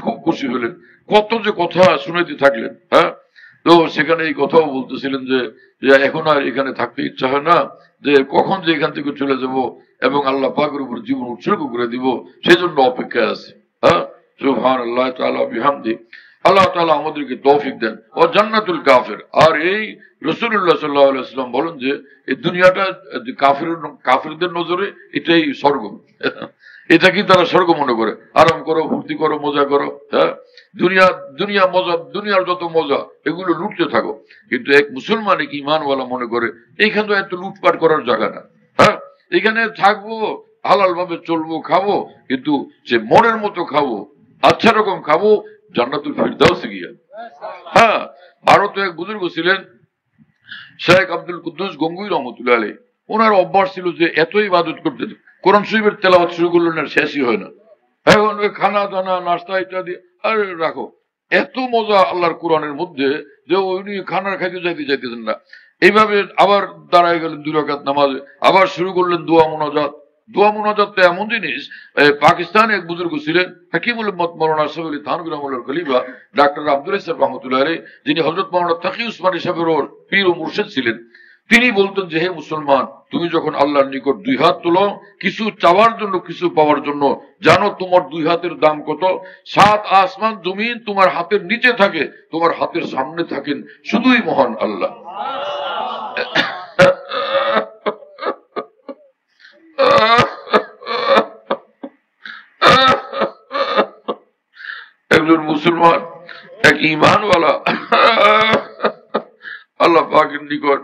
খুব খুশি হলেন, কত যে কথা শুনাইতে থাকলেন। হ্যাঁ, তো সেখানে এই কথাও বলতেছিলেন যে এখন আর এখানে থাকতে ইচ্ছা হয় না, যে কখন যে এখান থেকে চলে যাব এবং আল্লাহ পাকের উপর জীবন উৎসর্গ করে দিব, সেজন্য অপেক্ষায় আছে। হ্যাঁ, সুবহানাল্লাহ তাআলা বিহামদি। আল্লাহ তাআলা আমাদেরকে তৌফিক দেন। ও জান্নাতুল কাফির। আর এই রাসূলুল্লাহ সাল্লাল্লাহু আলাইহি ওয়াসাল্লাম বলেন যে এই দুনিয়াটা কাফিরদের নজরে এটাই স্বর্গ। এটা কি তারা স্বর্গ মনে করে? আরাম করো, ফুর্তি করো, মজা করো। হ্যাঁ, দুনিয়া মজা, দুনিয়ার যত মজা এগুলো লুটতে থাকো। কিন্তু এক মুসলমান, এক ঈমানওয়ালা মনে করে এইখানে তো এত লুটপাট করার জায়গা না। হ্যাঁ, এখানে থাকবো, হালাল ভাবে চলবো, খাবো, কিন্তু সে মনের মতো খাবো, আচ্ছা রকম খাবো, জান্নাতুল ফিরদাউসে গিয়া। হ্যাঁ, ভারতে এক বুজুর্গ ছিলেন শেখ আব্দুল কুদ্দুস গঙ্গুই রহমতুল্লাহ আলাইহি, ওনার অভ্যাস ছিল যে এতই ইবাদত করতেন, কোরআন শরীফের তেলাওয়াত শুরু করলেন আর শেষই হয় না। এখন ওই খানা দানা নাস্তা ইত্যাদি, আরে রাখো, এত মজা আল্লাহর কোরআনের মধ্যে যে উনি খানার খাইতে যাইতেছেন না। এইভাবে আবার দাঁড়ায় গেলেন 2 রাকাত নামাজে, আবার শুরু করলেন দোয়া মুনাজাত। দোয়া মুনাজাত তো এমন জিনিস, পাকিস্তানে এক বুজুর্গ ছিলেন হাকিমুল উম্মত মাওলানা আশরাফ আলী থানভী রাহমাতুল্লাহর খলিফা ডাক্তার আব্দুল রাজ্জাক রহমতুল্লাহ আলাইহি, যিনি হযরত মাওলানা তাকি উসমানী সাহেবের পীর ও মুর্শিদ ছিলেন, তিনি বলতেন যে হে মুসলমান, তুমি যখন আল্লাহর নিকট 2 হাত তোলো কিছু চাওয়ার জন্য, কিছু পাওয়ার জন্য, জানো তোমার 2 হাতের দাম কত? 7 আসমান জমিন তোমার হাতের নিচে থাকে, তোমার হাতের সামনে থাকেন শুধুই মহান আল্লাহ। একজন মুসলমান, এক ঈমানওয়ালা আল্লাহ পাকের নিকট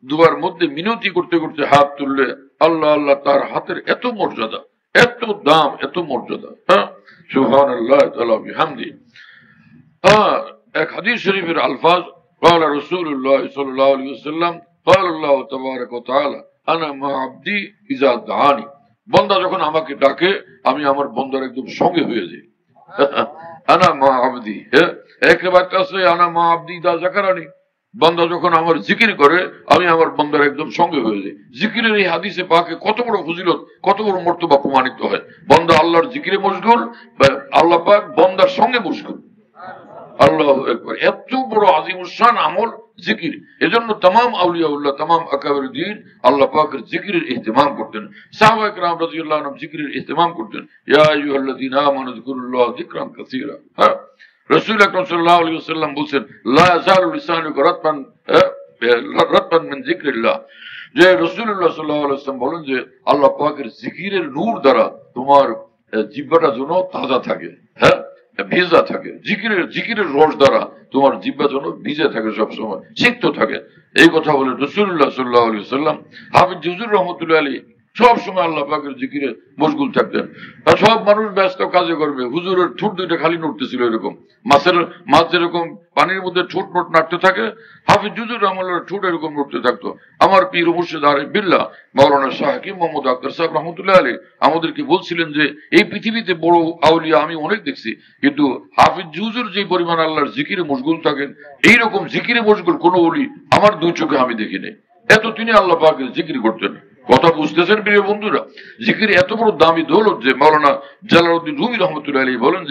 দুয়ার মধ্যে মিনতি করতে করতে হাত তুললে আল্লাহ আল্লাহ তার হাতের এত মর্যাদা, এত দাম, এত মর্যাদা। হ্যাঁ, সুবহানাল্লাহ তাআলা বিহামদি। হ্যাঁ, এক হাদিস শরীফের আলফাজ قال رسول الله صلى الله عليه وسلم قال الله تبارك وتعالى انا مع عبدي اذا دعاني। বান্দা যখন আমাকে ডাকে আমি আমার বান্দার একদম সঙ্গে হয়ে যাই। আনা মা আবদি। এক রিওয়ায়াত আছে আনা মা আবদি ইযা যাকারানি। বান্দা যখন আমার জিকির করে আমি আমার বান্দার একদম সঙ্গে হয়ে যাই। জিকিরের এই হাদিসে পাকে কত বড় ফজিলত, কত বড় মর্তবা প্রমাণিত হয়। বান্দা আল্লাহর জিকিরে মশগুল, আল্লাহ পাক বান্দার সঙ্গে মশগুল। আল্লাহু আকবার। এত বড় আজিমুশান আমল জিকির। এজন্য तमाम আউলিয়াউল্লাহ, तमाम আকাবের দ্বীন আল্লাহ পাকের জিকিরের ইহতিমাম করতেন। সাহাবায়ে কেরাম রাদিয়াল্লাহু আনহুম জিকিরের ইহতিমাম করতেন। ইয়া আইয়ুহাল্লাযীনা আমানু যিকুরুল্লাহ যিকরান কাসীরা। হ্যাঁ, রাসূল আকরাম সাল্লাল্লাহু আলাইহি ওয়াসাল্লাম বলেন লা ইয়াজালু লিসানুকা রাতবান মিন যিকরিল্লাহ। যে রাসূলুল্লাহ সাল্লাল্লাহু আলাইহি ওয়াসাল্লাম বলেন যে আল্লাহ পাকের জিকিরের নূর দ্বারা তোমার জিহ্বাটা যেন তাজা থাকে, হ্যাঁ, ভিজা থাকে। জিকিরের রস দ্বারা তোমার জিহ্বা যেন ভিজে থাকে, সবসময় সিক্ত থাকে। এই কথা বলে রাসূলুল্লাহ সাল্লাল্লাহু আলাইহি ওয়াসাল্লাম। হাফিজ হুজুর রহমাতুল্লাহ আলাইহি সব সময় আল্লাহ পাকের জিকিরে মশগুল থাকতেন। আর সব মানুষ ব্যস্ত কাজে করবে, হুজুরের ঠোঁট দুইটা খালি নড়তেছিল, এরকম মাছ যেরকম পানির মধ্যে ঠোঁট নোট নাড়তে থাকে, হাফিজ হুজুর রহমাতুল্লাহ ঠোঁট এরকম নড়তে থাকতো। আমার পীর মুর্শিদ আরিফ বিল্লাহ মাওলানা শাহ হাকিম মোহাম্মদ আখতার সাহেব রহমতুল্লাহ আলাইহি আমাদেরকে বলছিলেন যে এই পৃথিবীতে বড় আউলিয়া আমি অনেক দেখছি, কিন্তু হাফিজ হুজুর যে পরিমাণ আল্লাহর জিকিরে মশগুল থাকেন, এইরকম জিকিরে মশগুল কোনো ওলি আমার দুই চোখে আমি দেখিনি। এত তিনি আল্লাহ পাকের জিকির করতেন। কথা বুঝতেছেন প্রিয় বন্ধুরা? জিকির এত বড় দামি দৌলত যে মাওলানা জালালউদ্দিন রুমি রহমতুল্লাহ আলাইহি বলেন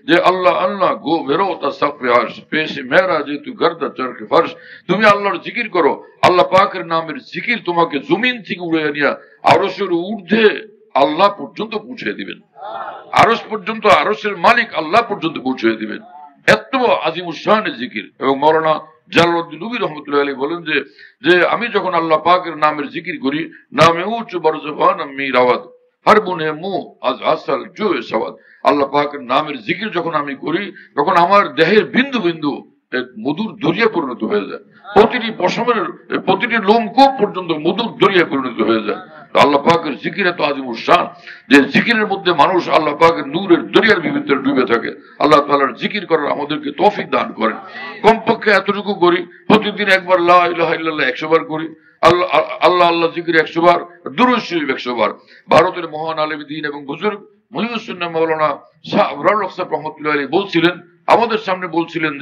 যে আল্লাহ আল্লাহ গো বেরো তা সাফে আরশ পেশে মেরা যে তু গর্দা চরকে ফরশ। তুমি আল্লাহর জিকির করো, আল্লাহ পাকের নামের জিকির তোমাকে জমিন থেকে উড়ে নিয়ে আরশের ঊর্ধ্বে আল্লাহ পর্যন্ত পৌঁছে দিবেন। আরশ পর্যন্ত, আরশের মালিক আল্লাহ পর্যন্ত পৌঁছে দিবেন। এত আজিমুশানের জিকির। এবং মাওলানা জালালউদ্দিন রুমি রহমতুল্লাহ আলাইহি বলেন যে আমি যখন আল্লাহ পাকের নামের জিকির করি, নামে উচ্চ বরজবান আমি রাওয়াত হর বুনে মুহ আজ আসল জোয়ে সওয়াদ। আল্লাহ পাকের নামের জিকির যখন আমি করি, তখন আমার দেহের বিন্দু বিন্দু মধুর দরিয়া পরিণত হয়ে যায়। প্রতিটি পশমের প্রতিটি লোমকূপ পর্যন্ত মধুর দরিয়া পরিণত হয়ে যায়। আল্লাহ পাকের জিকির এত আজিমুশান যে জিকিরের মধ্যে মানুষ আল্লাহ পাকের নূরের দরিয়ার ভিতরে ডুবে থাকে। আল্লাহ তাআলার জিকির করার আমাদেরকে তৌফিক দান করেন। কমপক্ষে এতটুকু করি, প্রতিদিন একবার লা ইলাহা ইল্লাল্লাহ 100 বার করি, আল্লাহ আল্লাহ জিকির 100 বার, দুরূদ শরীফ 100 বার। ভারতের মহান আলেম দ্বীন এবং বুজুর্গ মুহিউস সুন্নাহ মাওলানা শাহ আবরার সাহেব রহমাতুল্লাহ আলাইহি বলছিলেন, আমাদের সামনে বলছিলেন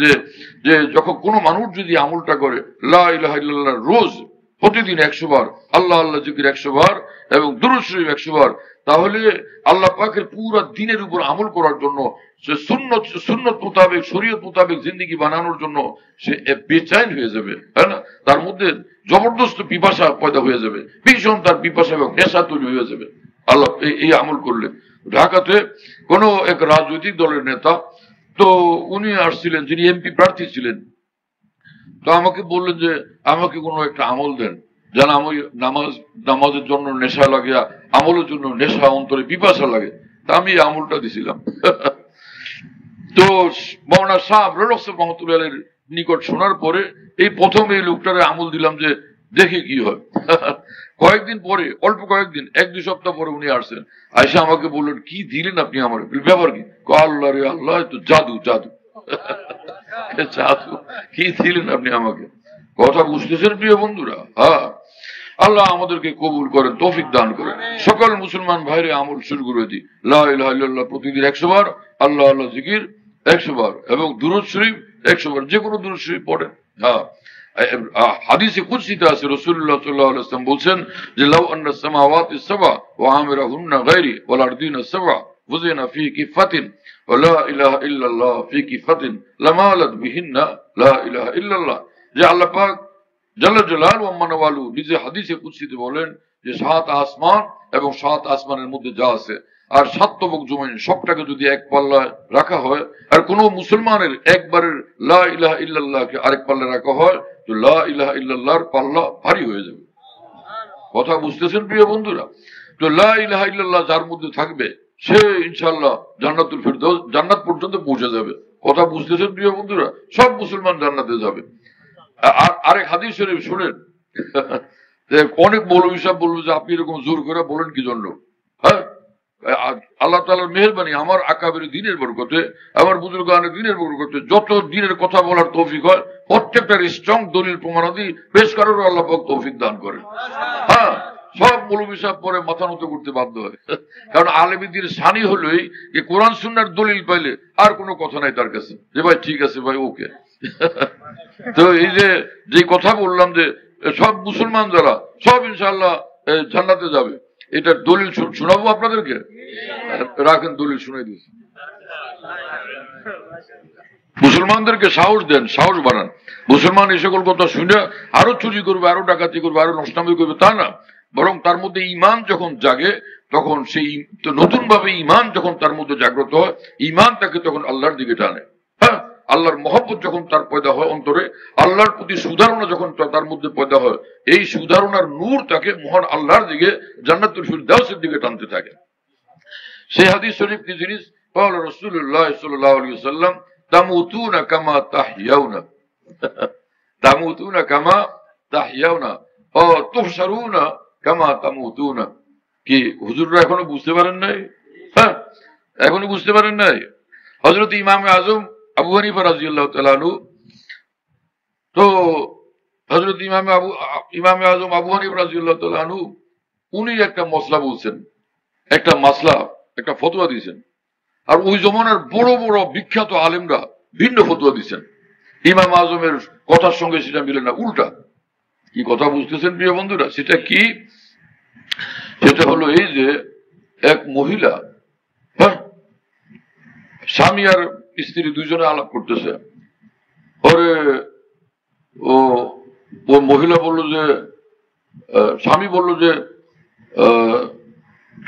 যে যখন কোনো মানুষ যদি আমলটা করে লা ইলাহা ইল্লাল্লাহ রোজ প্রতিদিন 100 বার, আল্লাহ আল্লাহ জিকির 100 বার এবং দুরূদ শরীফ 100 বার, তাহলে আল্লাহ পাকের পুরো দ্বীনের উপর আমল করার জন্য, সে সুন্নত মোতাবেক শরীয়ত মোতাবেক জিন্দেগি বানানোর জন্য সে বেচাইন হয়ে যাবে, তাই না? তার মধ্যে জবরদস্ত পিপাসা পয়দা হয়ে যাবে, ভীষণ তার পিপাসা এবং নেশা তৈরি হয়ে যাবে আল্লাহ এই আমল করলে। ঢাকাতে কোনো এক রাজনৈতিক দলের নেতা, তো উনি আসছিলেন, যিনি এমপি প্রার্থী ছিলেন। তো আমাকে বললেন যে আমাকে কোনো একটা আমল দেন, যেন আমি নামাজের জন্য নেশা লাগে, আমলের জন্য নেশা, অন্তরে পিপাসা লাগে। তা আমি এই আমলটা দিছিলাম। তো মাওলানা শাহ আবরার রহমতুল্লাহ নিকট শোনার পরে এই প্রথম এই লোকটারে আমল দিলাম যে দেখি কি হয়। কয়েকদিন পরে, অল্প কয়েকদিন, 1-2 সপ্তাহ পরে উনি আসছেন, আয়সা আমাকে বললেন কি দিলেন আপনি আমার, ব্যাপার কি? আল্লাহ রে আল্লাহ, তো জাদু জাদু। জাদু কি দিলেন আপনি আমাকে? কথা বুঝতেছেন প্রিয় বন্ধুরা? হ্যাঁ, আল্লাহ আমাদেরকে কবুল করেন, তৌফিক দান করেন। সকল মুসলমান ভাইরে আমল শুরু করে দিই। লা ইলাহা ইল্লাল্লাহ প্রতিদিন 100 বার, আল্লাহ আল্লাহ জিকির 100 বার এবং দুরূদ শরীফ 100 বার, যে কোনো দুরূদ শরীফ পড়েন। হ্যাঁ, হাদিসে কুদসিতে আছে রাসূলুল্লাহ সাল্লাল্লাহু আলাইহি ওয়াসাল্লাম বলেন যে লাউ আন্না সামাওয়াতি সাবা ওয়া আমিরাহুন্না গায়রি ওয়াল আরদিনা সাবা ওয়াজিনা ফি কিফাতিন ওয়া লা ইলাহা ইল্লাল্লাহ ফি কিফাতিন লামালাত বিহিন্না লা ইলাহা ইল্লাল্লাহ। যে আল্লাহ পাক জাল্লা জালাল ওয়া মানওয়ালু নিজে হাদিসে কুদসিতে বলেন যে 7 আসমান এবং 7 আসমানের মধ্যে যা আছে আর 7 তবক জমিন সবটাকে যদি এক পাল্লায় রাখা হয়, আর কোন মুসলমানের একবারের লা ইলাহা ইল্লাল্লাহকে আরেক পাল্লায় রাখা হয়, তো লা ইলাহা ইল্লাল্লাহর পাল্লা ভারী হয়ে যাবে। কথা বুঝতেছেন প্রিয় বন্ধুরা? তো লা ইলাহা ইল্লাল্লাহ যার মধ্যে থাকবে সে ইনশাআল্লাহ জান্নাতুল ফিরদাউস, জান্নাত পর্যন্ত পৌঁছে যাবে। কথা বুঝতেছেন প্রিয় বন্ধুরা? সব মুসলমান জান্নাতে যাবে। আর আরেক হাদিস শরীফ শুনেন, অনেক মৌলভী সাহেব বলবো যে আপনি এরকম জোর করে বলেন কি জন্য? হ্যাঁ, আল্লাহ তাআলার মেহেরবানি, আমার আকাবের দিনের বরকতে, আমার বুজুর্গানের দিনের বরকতে যত দিনের কথা বলার তৌফিক হয়, প্রত্যেকটা স্ট্রং দলিল প্রমাণাদি পেশ করারও আল্লাহ পাক তৌফিক দান করেন। হ্যাঁ, সব মৌলভী সাহেব পরে মাথা নত করতে বাধ্য হয়, কারণ আলেমীদের শানি হলোই যে কোরআন সুন্নাহর দলিল পাইলে আর কোনো কথা নাই তার কাছে, যে ভাই ঠিক আছে ভাই ওকে। তো এই যে কথা বললাম যে সব মুসলমান যারা সব ইনশাআল্লাহ জান্নাতে যাবে, এটা দলিল শোনাবো আপনাদেরকে। রাখেন, দলিল শুনে দিয়েছি। মুসলমানদেরকে সাহস দেন, সাহস বাড়ান। মুসলমান এই সকল কথা শুনে আরো চুরি করবে, আরো ডাকাতি করবে, আরো নষ্টামি করবে তা না, বরং তার মধ্যে ঈমান যখন জাগে তখন সেই নতুন ভাবে ঈমান যখন তার মধ্যে জাগ্রত হয়, ঈমান তাকে তখন আল্লাহর দিকে টানে। হ্যাঁ, আল্লাহর মহব্বত যখন তার পয়দা হয় অন্তরে, আল্লাহর প্রতি সুধারণা যখন তার মধ্যে পয়দা হয়, এই সুধারণার নূর তাকে মহান আল্লাহর দিকে, জান্নাতুল ফিরদাউসের দিকে টানতে থাকে। সেই হাদিস শরীফ কি জিনিস? قال رسول الله صلى الله عليه وسلم تموتون كما تحيون تموتون كما تحيون وتحشرون كما تموتون। কি হুজুররা এখনো বুঝতে পারেন নাই? হ্যাঁ, এখনো বুঝতে পারেন নাই? হযরত ইমাম আজম আবু হানিফা রাদিয়াল্লাহু তাআলা আনহু, তো হযরত ইমাম আজম আবু হানিফা রাদিয়াল্লাহু তাআলা আনহু উনি একটা মসলা বলছেন, একটা মাসলা, একটা ফতোয়া দিয়েছেন। আর ওই জমানার বড় বড় বিখ্যাত আলেমরা ভিন্ন ফতোয়া দিচ্ছেন, ইমাম আজমের কথার সঙ্গে সেটা মিলে না, উল্টা। কি কথা বুঝতেছেন প্রিয় বন্ধুরা? সেটা কি? সেটা হলো এই যে এক মহিলা, হ্যাঁ, স্বামী আর স্ত্রী দুজনে আলাপ করতেছে। পরে ও মহিলা বলল যে, স্বামী বলল যে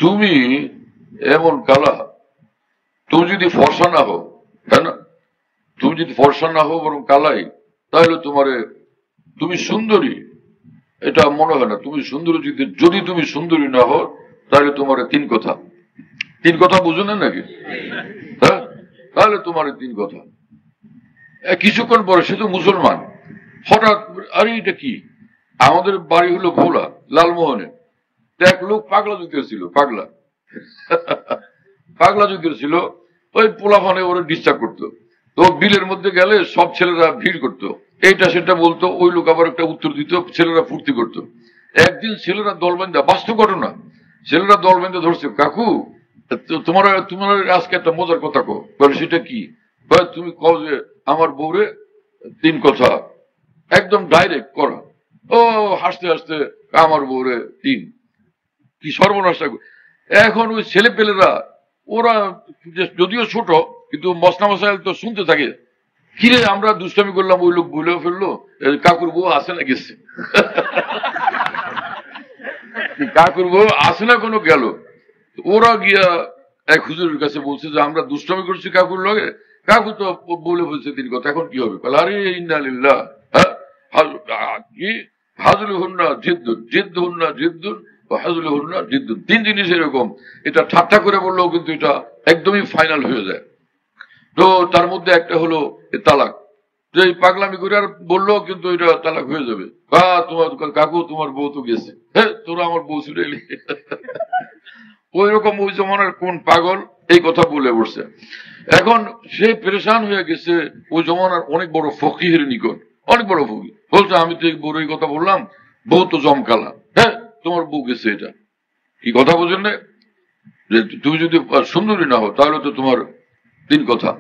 তুমি এমন কালা, তুমি যদি ফর্সা না হও, তাই না, তুমি যদি ফর্সা না হও বরং কালাই, তাহলে তুমি সুন্দরী এটা মনে হয় না। তুমি সুন্দরী যদি তুমি সুন্দরী না হও, তাহলে তোমার তিন কথা বুঝো না নাকি? হ্যাঁ, তাহলে তোমার তিন কথা। কিছুক্ষণ পরে সে তো মুসলমান, হঠাৎ আরে এটা কি? আমাদের বাড়ি হলো ভোলা, লালমোহনে, এক লোক পাগলা জুতের ছিল, পাগলা জুতের ছিল। ওই পোলাফানে ওরা ডিস্টার্ব করতো। তো বিলের মধ্যে গেলে সব ছেলেরা ভিড় করতো, এইটা সেটা বলতো, ওই লোক আবার একটা উত্তর দিত, ছেলেরা ফুর্তি করতো। একদিন ছেলেরা দল বেঁধে, বাস্তব ঘটনা, ছেলেরা দল বেঁধে ধরছে, কাকু তোমার আজকে একটা মজার কথা কো। বলে সেটা কি? তুমি কও যে আমার বউরে তিন কথা, একদম ডাইরেক্ট করা। ও হাসতে হাসতে আমার বউরে তিন, কি সর্বনাশ। এখন ওই ছেলে পেলেরা, ওরা যদিও ছোট কিন্তু মশলা মশাইল তো শুনতে থাকে, কিরে আমরা দুষ্টামি করলাম, ওই লোক বলেও ফেললো কাকুর বউ আসে না গেছে। কাকুর বউ আসে না কোনো গেল। ওরা গিয়া এক হুজুরের কাছে বলছে যে আমরা দুষ্টামি করছি কাকুর লগে, কাকু তো বলে ফেলছে তিন কথা, এখন কি হবে? আরে ইন্না লিল্লাহ, কি হাজুল হুন্না জিদ্দুন, জিদ্দু হুন্না জিদ্দুন, হাজুল হুন্না জিদ্দুন, তিন জিনিস এরকম। এটা ঠাট্টা করে বললেও কিন্তু এটা একদমই ফাইনাল হয়ে যায়। তো তার মধ্যে একটা হলো তালাক, যে পাগলামি করে আর বললেও কিন্তু এটা তালাক হয়ে যাবে। বা তোমার কাকু তোমার বউ তো গেছে, হ্যাঁ তোরা আমার বউ ছিল। ওই রকম ওই জমানার কোন পাগল এই কথা বলে বসছে। এখন সে পেরেশান হয়ে গেছে ওই জমানার অনেক বড় ফকিহের নিকট, অনেক বড় ফকির। বলছে আমি তো বড় এই কথা বললাম, বউ তো জমকালা, হ্যাঁ তোমার বউ গেছে। এটা কি কথা বোঝেন না? যে তুমি যদি সুন্দরী না হও তাহলে তো তোমার তিন কথা।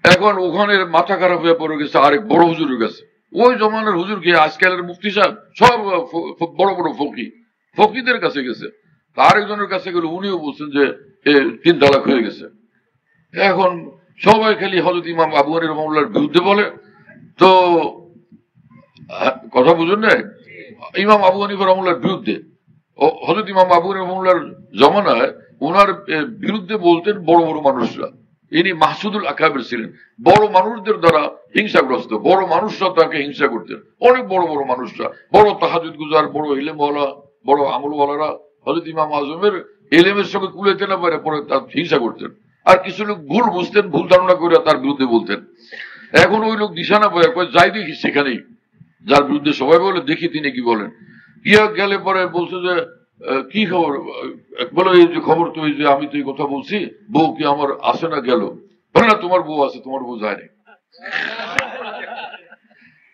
এখন ওখানে মাথা খারাপ হয়ে পড়ে গেছে আরেক বড় হুজুরের কাছে। ওই জমানার হুজুর কি আজকালের মুফতি সাহেব সব বড় বড় ফকিদের কাছে গেছে। আরেকজনের কাছে গেলে উনিও বলছেন যে তিন তালাক হয়ে গেছে। এখন সবাই খালি হযরত ইমাম আবু হানিফা রাহিমাহুল্লাহর বিরুদ্ধে বলে। তো কথা বুঝুন না, ইমাম আবু হানিফা রাহিমাহুল্লাহর বিরুদ্ধে, হযরত ইমাম আবু হানিফা রাহিমাহুল্লাহর জমানায় ওনার বিরুদ্ধে বলতেন বড় বড় মানুষরা। ইনি মাহসুদুল আকাবির ছিলেন, বড় মানুষদের দ্বারা হিংসাগ্রস্ত, বড় মানুষরা তাকে হিংসা করতেন। অনেক বড় বড় মানুষরা, বড় তাহাজ্জুদ গুজার, বড় ইলমওয়ালা, বড় আমলওয়ালারা হযরত ইমাম আজমের ইলমের সঙ্গে কুলাইতে না পারে পরে তার হিংসা করতেন। আর কিছু লোক ভুল বুঝতেন, ভুল ধারণা করে তার বিরুদ্ধে বলতেন। এখন ওই লোক দিশা না পায়, যাই দেখি সেখানেই যার বিরুদ্ধে সবাই বলে দেখি তিনি কি বলেন। গিয়া গেলে পরে বলছে যে কি খবর, বলে এই যে খবর তো এই যে আমি তো এই কথা বলছি, বউ কি আমার আসে না গেল? বলে না, তোমার বউ আছে, তোমার বউ যায়নি।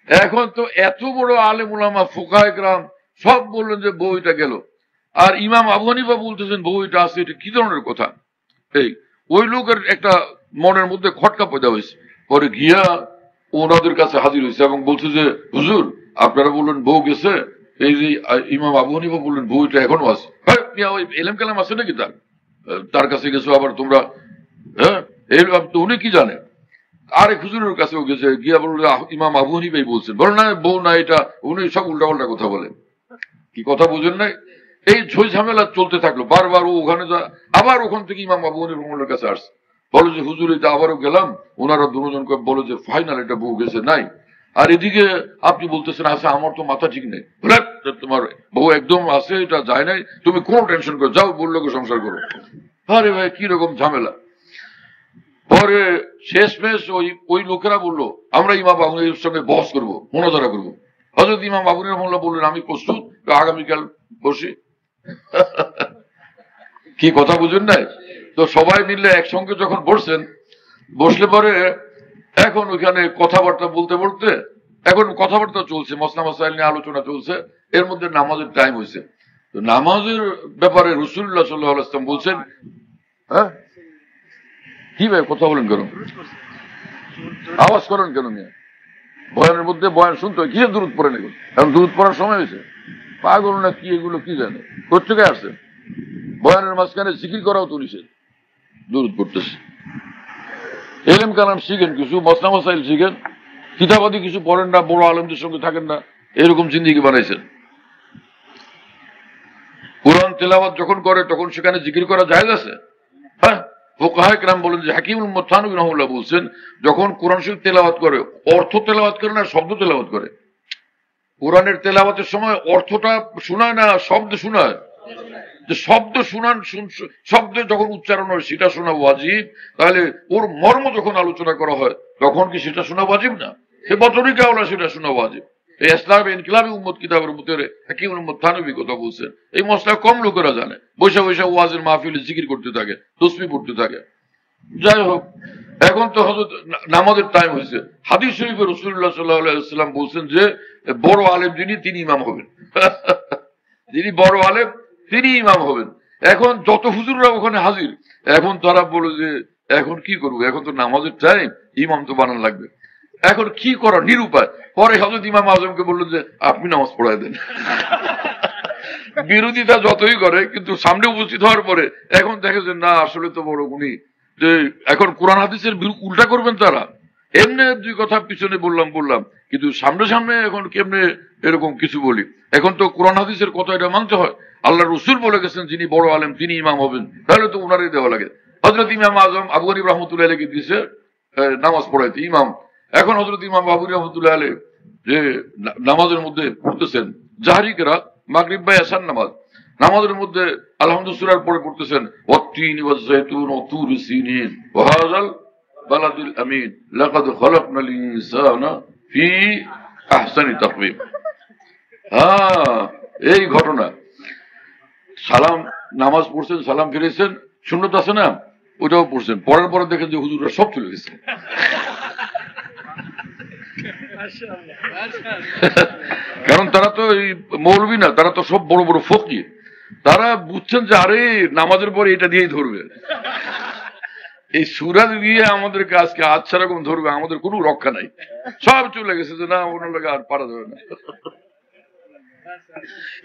এখন তো এত বড় আলেম উলামা ফুকায়ে কেরাম সব বললেন যে বউ এটা গেল, আর ইমাম আবু হানিফা বলতেছেন বউ এটা আছে, এটা কি ধরনের কথা? এই ওই লোকের একটা মনের মধ্যে খটকা পয়দা হয়েছে। পরে গিয়া ওনাদের কাছে হাজির হয়েছে এবং বলছে যে হুজুর আপনারা বললেন বউ গেছে, এই যে ইমাম আবু হানিফা বললেন বউ এটা এখনো আছে। হ্যাঁ, ওই এলেম কালাম আছে নাকি তার কাছে গেছো আবার তোমরা? হ্যাঁ, উনি কি জানে? আরেক হুজুরের কাছেও গেছে, গিয়া বলল ইমাম আবু হানিফাই বলছেন। বলো না বউ না এটা, উনি সব উল্টা পাল্টা কথা বলেন। কি কথা বুঝেন নাই? এই ঝই ঝামেলা চলতে থাকলো, বারবার ও ওখানে যা, আবার ওখান থেকে ইমাম আবু হানিফার কাছে আসছে, বলো যে হুজুর এটা আবারও গেলাম, ওনারা দুজনকে বলে যে ফাইনাল এটা বউ গেছে নাই। আর এদিকে আপনি বলতেছেন আছে, আমার তো মাথা ঠিক নেই। বলে তোমার বউ একদম আছে, এটা যায় নাই, তুমি কোনো টেনশন করো, যাও বললো সংসার করো। আরে ভাই কি রকম ঝামেলা। পরে শেষমেশ ওই লোকেরা বললো আমরা ইমাম আবু হানিফার সঙ্গে বহস করবো, মোনাজারা করবো। হযরত ইমাম আবু হানিফা বললেন আমি প্রস্তুত, আগামীকাল বসি। কি কথা বুঝেন নাই? তো সবাই মিলে একসঙ্গে যখন বসছেন, বসলে পরে এখন ওইখানে কথাবার্তা বলতে বলতে, এখন কথাবার্তা চলছে, মসলা মাসাইল নিয়ে আলোচনা চলছে, এর মধ্যে নামাজের টাইম হয়েছে। তো নামাজের ব্যাপারে রাসূলুল্লাহ সাল্লাল্লাহু আলাইহি ওয়াসাল্লাম বলছেন, হ্যাঁ কি ভাই কথা বলেন কেন, আওয়াজ করেন কেন? নিয়ে বয়ানের মধ্যে বয়ান শুনতে হয়, কি দূরত পড়ে না, এখন দূরত পড়ার সময় হয়েছে? পাগল না কি এগুলো, কি জানে কোথেকে আসছে? বয়ানের মাঝখানে জিকির করাও তো নিষেধ, দূরত পড়তেছে। এলেম কালাম শিখেন, কিছু মসলা মাসাইল শিখেন, কিতাবাদি কিছু পড়েন না, বড় আলেমদের সঙ্গে থাকেন না, এরকম জিন্দেগি বানাইছেন। কোরআন তেলাওয়াত যখন করে তখন সেখানে জিকির করা জায়েজ আছে? হ্যাঁ, ফুকাহায়ে কেরাম বলেন যে হাকিম মুহাম্মদ থানভী রাহিমাহুল্লাহ বলছেন, যখন কোরআন শরীফ তেলাওয়াত করে, অর্থ তেলাওয়াত করে না, শব্দ তেলাওয়াত করে। কোরআনের তেলাওয়াতের সময় অর্থটা শোনায় না, শব্দ শোনায়। যে শব্দ শুনান, শব্দ যখন উচ্চারণ হয় সেটা শোনা ওয়াজিব, তাহলে ওর মর্ম যখন আলোচনা করা হয় তখন কি সেটা শোনা ওয়াজিব না? সে বতরিকা হলো সেটা শোনা ওয়াজিব। এই ইসলামে ইনকিলাবি উম্মত কিতাবের ভিতরে হাকিম মুহাম্মদ থানভী কথা বলছেন, এই মশলা কম লোকেরা জানে। বৈশা বৈশা ওয়াজের মাহফিলে জিকির করতে থাকে, তসবিহ পড়তে থাকে। যাই হোক, এখন তো হযরত নামাজের টাইম হয়েছে। হাদিস শরীফে রাসূলুল্লাহ সাল্লাল্লাহু আলাইহি ওয়াসাল্লাম বলছেন যে বড় আলেম যিনি, তিনি ইমাম হবেন। যিনি বড় আলেম তিনি ইমাম হবেন। এখন যত হুজুররা ওখানে হাজির, এখন তারা বলে যে এখন কি করবো, এখন তো নামাজের টাইম, ইমাম তো বানান লাগবে, এখন কি করা, নিরুপায়। পরে হযরত ইমাম আজমকে বললেন যে আপনি নামাজ পড়ায় দেন। বিরোধিতা যতই করে, কিন্তু সামনে উপস্থিত হওয়ার পরে এখন দেখে যে না, আসলে তো বড় গুণী, যে এখন কোরআন হাদিসের উল্টা করবেন তারা। এমনি দুই কথা পিছনে বললাম, কিন্তু সামনে সামনে এখন কেমনে এরকম কিছু বলি। এখন তো কোরআন হাদিসের কথা এটা মানতে হয়। আল্লাহ রসুল বলে গেছেন যিনি বড় আলেম তিনি ইমাম হবেন, তাহলে তো উনারই দেওয়া লাগে। হযরত ইমাম আজম আবু হানিফা রাহমাতুল্লাহ আলাইহি দিয়েছে নামাজ পড়াইতে ইমাম। এখন হযরত ইমাম আবু হানিফা রাহমাতুল্লাহ আলাইহি যে নামাজের মধ্যে পড়তেছেন জাহরি কিরাত, মাগরিব বা এশার নামাজ, নামাজের মধ্যে আলহামদুলিল্লাহ সূরার পরে পড়তেছেন ওয়াত-তিনি ওয়াজ-যাইতুন ওয়া তুরি সিনিন ওয়া হাযাল বালাদিল আমিন লাকাদ খালাকনাল ইনসানা ফি আহসানি তাকওয়িম। হ্যাঁ, এই ঘটনা। সালাম, নামাজ পড়ছেন, সালাম ফিরেছেন, সুন্নত আছে না, ওটাও পড়ছেন। পড়ার পরে দেখেন যে হুজুররা সব চলে গেছে। কারণ তারা তো এই মৌলবী না, তারা তো সব বড় বড় ফকিহ। তারা বুঝছেন যে আরে নামাজের পরে এটা দিয়েই ধরবে, এই সূরা দিয়ে আমাদেরকে আজকে আচ্ছা রকম ধরবে, আমাদের কোনো রক্ষা নাই। সব চলে গেছে যে না, ওনার লাগে আর পারা যাবে না।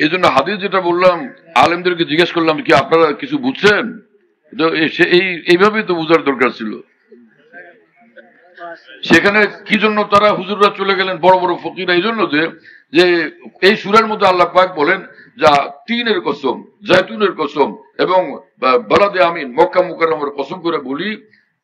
এই জন্য হাদিস যেটা বললাম, আলেমদেরকে জিজ্ঞেস করলাম কি আপনারা কিছু বুঝছেন, এইভাবেই তো বুঝার দরকার ছিল। সেখানে কি জন্য তারা হুজুররা চলে গেলেন বড় বড় ফকিরা, এই জন্য যে এই সূরার মধ্যে আল্লাহ পাক বলেন যা তিনের কসম, জাইতুনের কসম এবং বালাদে আমিন মক্কা মুকাররমের কসম করে বলি,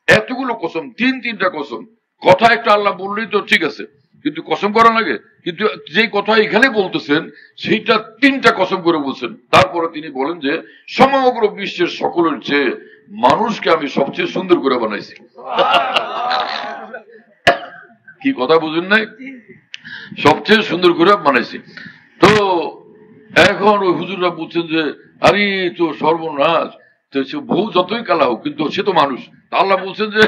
এতগুলো কসম, তিনটা কসম। কথা একটা আল্লাহ বললেই তো ঠিক আছে, কিন্তু কসম করা লাগে। কিন্তু যেই কথা এখানে বলতেছেন সেইটা তিনটা কসম করে বলছেন। তারপরে তিনি বলেন যে সমগ্র বিশ্বের সকলের চেয়ে মানুষকে আমি সবচেয়ে সুন্দর করে বানাইছি। কি কথা বুঝেন নাই? সবচেয়ে সুন্দর করে বানাইছি। তো এখন ওই হুজুররা বলছেন যে আরে তো সর্বনাশ, তো সে বউ যতই কালা হোক কিন্তু সে তো মানুষ। আল্লাহ বলছেন যে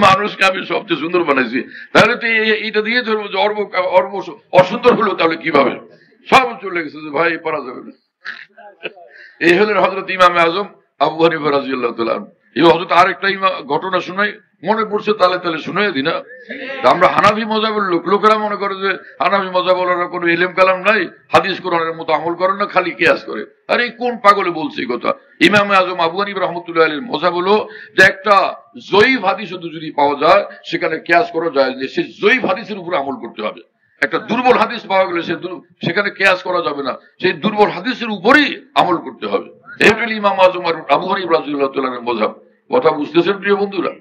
মানুষকে আমি সবচেয়ে সুন্দর বানাইছি, তাহলে তো এইটা দিয়ে ধরবো যে অর্ব অসুন্দর হলো, তাহলে কিভাবে? সব চলে গেছে যে ভাই পারা যাবে না। এই হলেন হযরত ইমামে আজম আবু হানিফা রাদিয়াল্লাহু তাআলা। এই হযরত আরেকটা ঘটনা শুনাই, মনে পড়ছে তাহলে তাহলে শুনাই দিই না। আমরা হানাফি মজাবের লোকেরা মনে করে যে হানাফি মজাবেরা কোনো ইলম কালাম নাই, হাদিস কোরআনের মতো আমল করে না, খালি কিয়াস করে। আরে কোন পাগলে বলছে এই কথা? ইমামে আজম আবু হানিফা রাহমাতুল্লাহি আলাইহির মজাব হলো যে একটা জয়ীফ হাদিস যদি পাওয়া যায় সেখানে কিয়াস করা যায় যে সেই জয়ীফ হাদিসের উপরে আমল করতে হবে। একটা দুর্বল হাদিস পাওয়া গেলে সেখানে কিয়াস করা যাবে না, সেই দুর্বল হাদিসের উপরেই আমল করতে হবে। এইটাই ইমাম আজম আবু হানিফা রাদিয়াল্লাহু তাআলার মজাব। কথা বুঝতেছেন প্রিয় বন্ধুরা?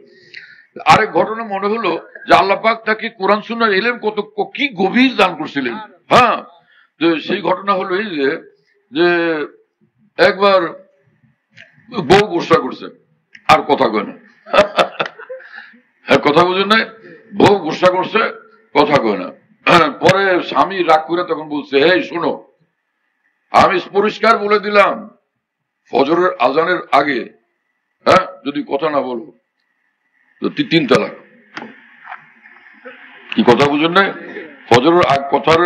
আরেক ঘটনা মনে হলো যে আল্লাহ পাক তাকে কোরআন সুন্নাহর ইলম কত কি গভীর দান করছিলেন। হ্যাঁ, তো সেই ঘটনা হলো এই যে একবার বউ গোসা করছে আর কথা কয় না। কথা বুঝেন না? বউ গোসা করছে, কথা কয় না। পরে স্বামী রাগ করে তখন বলছে, এই শোনো, আমি পরিষ্কার বলে দিলাম ফজরের আজানের আগে হ্যাঁ যদি কথা না বলো তো 3 তালাক। কি কথা বুঝেন না? ফজরের কথার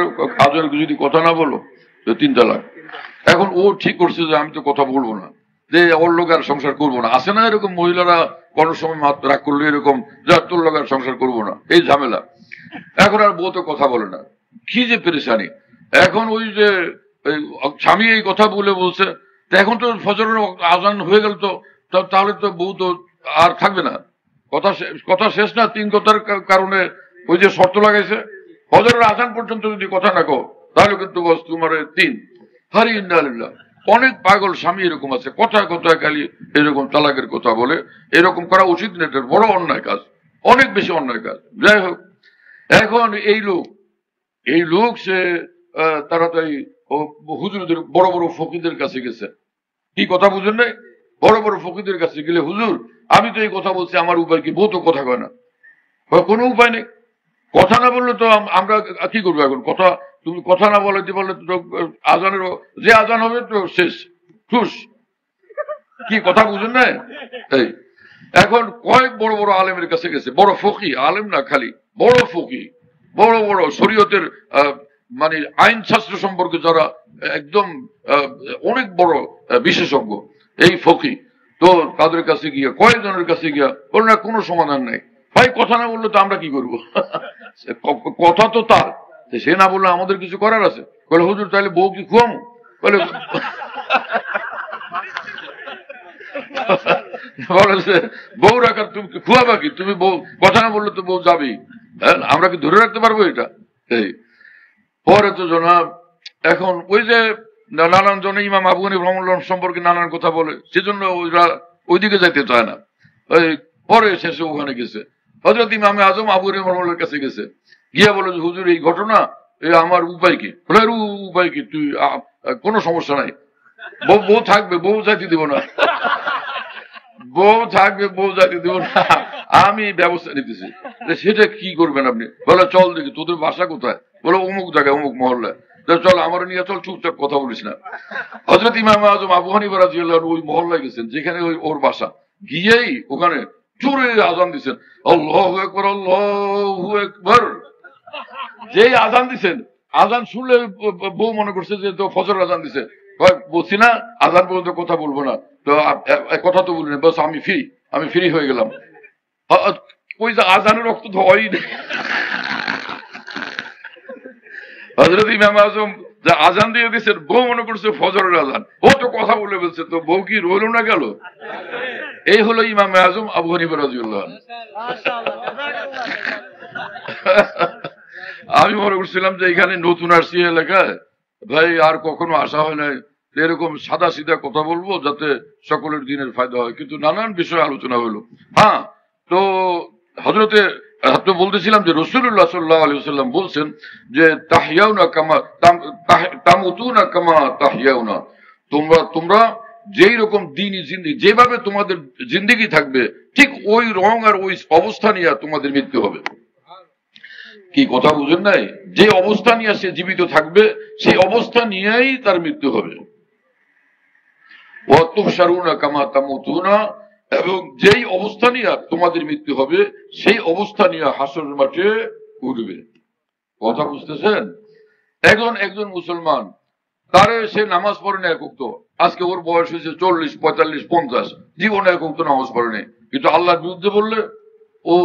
আজানের যদি কথা না বলো তো 3 তালাক। এখন ও ঠিক করছে যে আমি তো কথা বলবো না, যে ওর লোক আর সংসার করবো না। আসে না এরকম মহিলারা কোন সময় মাত্র রাগ করলে এরকম যে তোর লোক আর সংসার করবো না, এই ঝামেলা। এখন আর বউ তো কথা বলে না, কি যে পেরেশানি। এখন ওই যে স্বামী এই কথা বলছে, এখন তো ফজরের আজান হয়ে গেল, তো তাহলে তো বউ তো আর থাকবে না। কথা শেষ না, 3 কথার কারণে ওই যে শর্ত লাগাইছে ফজরের আজান পর্যন্ত যদি কথা না কো তাহলে কিন্তু বস তোমার 3। হারি ইন্নালিল্লাহ। অনেক পাগল স্বামী এরকম আছে, কথায় কথায় খালি এরকম তালাকের কথা বলে। এরকম করা উচিত না, এটা বড় অন্যায় কাজ, অনেক বেশি অন্যায় কাজ। যাই হোক, এখন এই লোক সে তাড়াতাড়ি হুজুরদের বড় বড় ফকিরদের কাছে গেছে। কি কথা বুঝেন নাই? বড় বড় ফকিরদের কাছে গেলে, হুজুর আমি তো এই কথা বলছি, আমার উপায় কি? বউ তো কথা কয় না। কোনো উপায় নেই, কথা না বললে তো আমরা কি করবো এখন? তুমি কথা না বলে তো আজানের যে আজান হবে তো শেষ ঠুস। কি কথা বুঝেন না? এই এখন কয়েক বড় বড় আলেমের কাছে গেছে, বড় ফকি, আলেম না খালি বড় ফকি, বড় বড় শরীয়তের মানে আইন শাস্ত্র সম্পর্কে যারা একদম অনেক বড় বিশেষজ্ঞ এই ফকি। তো তাদের কাছে গিয়া, কয়েকজনের কাছে গিয়া বলল না কোনো সমাধান নেই। ভাই কথা না বললে তো আমরা কি করবো? কথা তো তার, সে না বললে আমাদের কিছু করার আছে? বলে হুজুর তাহলে বউ কি খুয়ামো? বলে বলেছে বউ রাখার তুমি খুয়াবা কি? তুমি বউ কথা না বললে তো বউ যাবেই, আমরা কি ধরে রাখতে পারবো এটা? এই পরে তো জনাব এখন ওই যে নানান জনে ইমাম আবু হানিফা রাহিমাহুল্লাহ সম্পর্কে নানান কথা বলে, সেজন্য ওরা ওইদিকে যাইতে চায় না। ওই পরে শেষে ওখানে গেছে, হযরত ইমামে আজম আবু হানিফা রাহিমাহুল্লাহর কাছে গেছে, গিয়া বলে যে হুজুর এই ঘটনা, আমার উপায় কি? বলে উপায় কি? তুই কোনো সমস্যা নাই, বউ থাকবে, বউ যাইতে দিব না, বউ থাকবে, বউ যাইতে দিব না, আমি ব্যবস্থা নিতেছি। সেটা কি করবেন আপনি? বলে চল দেখি তোদের বাসা কোথায়? বলে অমুক জায়গায় অমুক মহল্লায়। চল আমার নিয়ে চল, চুপচাপ কথা বলিস না। হযরত ইমাম আজম আবু হানিফা রাদিয়াল্লাহু আনহু ওই মহল্লায় গেছেন যেখানে ওর বাসা, গিয়েই ওখানে জোরে আজান দিচ্ছেন, আল্লাহু আকবার আল্লাহু আকবার। যেই আজান দিচ্ছেন, আজান শুনলে বউ মনে করছে যে তো ফজর আজান দিছে, বলছি না আজান পর্যন্ত কথা বলবো না, তো কথা তো বলিনি, বস আমি ফ্রি হয়ে গেলাম। ওই যে আজানের রক্ত তো হয়ই না। হযরত ইমাম আজম যা আজান দিয়ে দিচ্ছেন, বউ মনে করছে ফজরের আজান, ও তো কথা বলে বলছে, তো বউ কি রইল না গেল? এই হলো ইমামে আজম আবু হানিফা রাদিয়াল্লাহু আনহু। আমি মনে করছিলাম যে এখানে নতুন আসছি এলাকায়, ভাই আর কখনো আসা হয় নাই, এরকম সাদা সিধা কথা বলবো যাতে সকলের দিনের ফায়দা হয়, কিন্তু নানান বিষয়ে আলোচনা হলো। হ্যাঁ, তো হযরতে আপনি বলতেছিলাম যে রাসূলুল্লাহ সাল্লাল্লাহু আলাইহি ওয়াসাল্লাম বলছেন যে তাহইয়াউনা কামা তামুতুনা কামা তাহইয়াউনা, তোমরা যেই রকম দিনই জিন্দেগি, যেভাবে তোমাদের জিন্দেগি থাকবে ঠিক ওই রং আর ওই অবস্থা নিয়ে তোমাদের মৃত্যু হবে। কি কথা বুঝেন নাই? যে অবস্থা নিয়ে সে জীবিত থাকবে সেই অবস্থা নিয়েই তার মৃত্যু হবে। এবং যেই অবস্থা নিয়ে তোমাদের মৃত্যু হবে সেই অবস্থা নিয়ে হাসরের মাঠে উঠবে। কথা বুঝতেছেন? একজন মুসলমান তারে সে নামাজ পড়ে না এক ওয়াক্ত, আজকে ওর বয়স হয়েছে 40, 45, 50, জীবনে এক ওয়াক্ত নামাজ পড়ে নাই, কিন্তু আল্লাহর বিরুদ্ধে বললে ও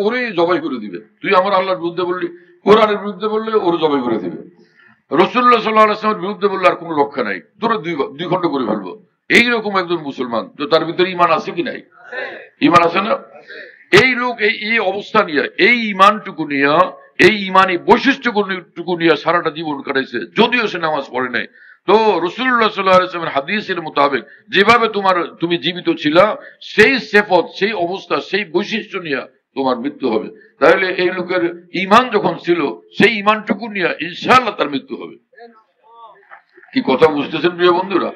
ওরে জবাই করে দিবে। তুই আমার আল্লাহর বিরুদ্ধে বললি, কোরআনের বিরুদ্ধে বললে ওরে জবাই করে দিবে। রাসূলুল্লাহ সাল্লাল্লাহু আলাইহি ওয়াসাল্লামের বিরুদ্ধে বললে আর কোনো রক্ষা নাই, তোরা দুই খণ্ড করে ফেলবো। এইরকম একজন মুসলমান, তো তার ভিতরে ঈমান আছে কি নাই? ঈমান আছে না? এই লোক এই অবস্থা নিয়ে, এই ঈমানটুকু নিয়ে, এই ঈমানী বৈশিষ্ট্যটুকু নিয়ে সারাটা জীবন কাটাইছে, যদিও সে নামাজ পড়ে নাই। তো রাসূলুল্লাহ সাল্লাল্লাহু আলাইহি ওয়াসাল্লামের হাদিসের মোতাবেক যেভাবে তুমি জীবিত ছিলা, সেই সিফত, সেই অবস্থা, সেই বৈশিষ্ট্য নিয়ে তোমার মৃত্যু হবে। তাহলে এই লোকের ঈমান যখন ছিল, সেই ঈমানটুকু নিয়ে ইনশাআল্লাহ তার মৃত্যু হবে। কি কথা বুঝতেছেন প্রিয় বন্ধুরা?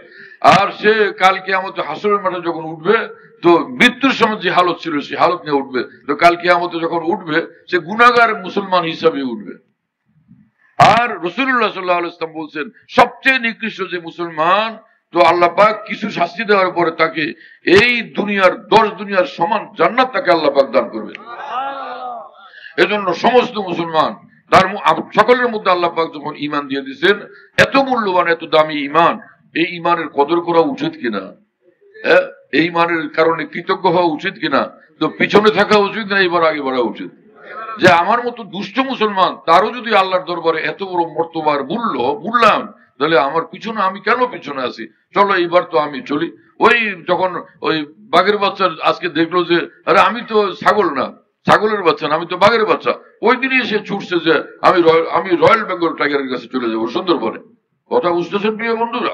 আর সে কাল কিয়ামতে হাসরের মাঠে যখন উঠবে, তো মৃত্যুর সময় যে হালত ছিল সে হালত নিয়ে উঠবে। তো কাল কিয়ামতে যখন উঠবে সে গুনাহগার মুসলমান হিসাবে উঠবে। আর রাসূলুল্লাহ সাল্লাল্লাহু আলাইহি ওয়াসাল্লাম বলছেন সবচেয়ে নিকৃষ্ট যে মুসলমান, তো আল্লাহ পাক কিছু শাস্তি দেওয়ার পরে তাকে এই দুনিয়ার 10 দুনিয়ার সমান জান্নাত তাকে আল্লাহ পাক দান করবেন। এজন্য সমস্ত মুসলমান তার সকলের মধ্যে আল্লাহ পাক যখন ঈমান দিয়ে দিয়েছেন, এত মূল্যবান এত দামি ঈমান, এই ঈমানের কদর করা উচিত কিনা? এই ঈমানের কারণে কৃতজ্ঞ হওয়া উচিত কিনা? তো পিছনে থাকা উচিত না এবার আগে বাড়া উচিত? যে আমার মতো দুষ্ট মুসলমান তারও যদি আল্লাহর দরবারে এত বড় মর্তবার বললাম, তাহলে আমার পিছনে আমি কেন পিছনে আছি? চলো এইবার তো আমি চলি। ওই যখন ওই বাঘের বাচ্চা আজকে দেখলো যে আরে আমি তো ছাগল না, ছাগলের বাচ্চা না, আমি তো বাঘের বাচ্চা, ওই দিনই সে ছুটছে যে আমি রয়্যাল বেঙ্গল টাইগারের কাছে চলে যাবো সুন্দরবনে। কথা বুঝতেছেন প্রিয় বন্ধুরা?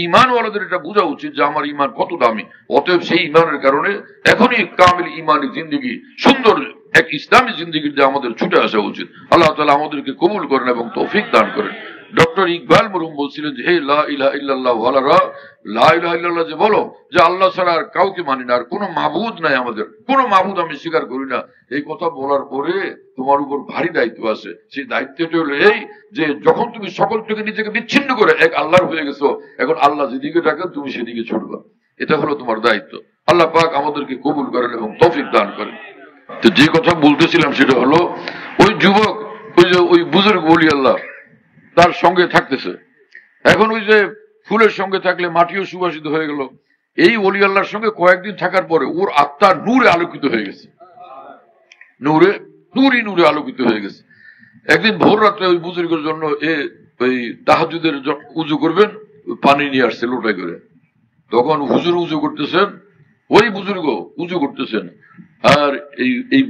ঈমানওয়ালাদের এটা বোঝা উচিত যে আমার ঈমান কত দামি। অতএব সেই ঈমানের কারণে এখনই কামিল ঈমানী জিন্দেগি, সুন্দর এক ইসলামী জিন্দেগিতে আমাদের ছুটে আসা উচিত। আল্লাহ তাআলা আমাদেরকে কবুল করেন এবং তৌফিক দান করেন। ডক্টর ইকবাল মরহুম বলছিলেন যে হে লা ইলাহা ইল্লাল্লাহ ওয়ালারা, লা ইলাহা ইল্লাল্লাহ যে বলো যে আল্লাহ ছাড়া আর কাউকে মানি না, আর কোনো মাবুদ নাই, আমাদের কোনো মাবুদ আমি স্বীকার করি না। এই কথা বলার পরে তোমার উপর ভারী দায়িত্ব আছে। সেই দায়িত্বটা হলো এই যে যখন তুমি সকল থেকে নিজেকে বিচ্ছিন্ন করে এক আল্লাহর হয়ে গেছো, এখন আল্লাহ যেদিকে ডাকেন তুমি সেদিকে ছুটবা। এটা হলো তোমার দায়িত্ব। আল্লাহ পাক আমাদেরকে কবুল করেন এবং তৌফিক দান করেন। তো যে কথা বলতেছিলাম সেটা হলো ওই যুবক, ওই বুজুর্গ ওলি আল্লাহ তার সঙ্গে থাকতেছে। এখন ওই যে ফুলের সঙ্গে থাকলে মাটিও সুবাসিত হয়ে গেল, এই ওলি আল্লাহর সঙ্গে কয়েকদিন থাকার পরে ওর আত্মা নূরে আলোকিত হয়ে গেছে, নূরে আলোকিত হয়ে গেছে। একদিন ভোর রাত্রে ওই বুজুর্গের জন্য ওই তাহাজ্জুদের উজু করবেন, পানি নিয়ে আসছে লোটায় করে। তখন হুজুর উজু করতেছেন, ওই বুজুর্গ উজু করতেছেন, আর এই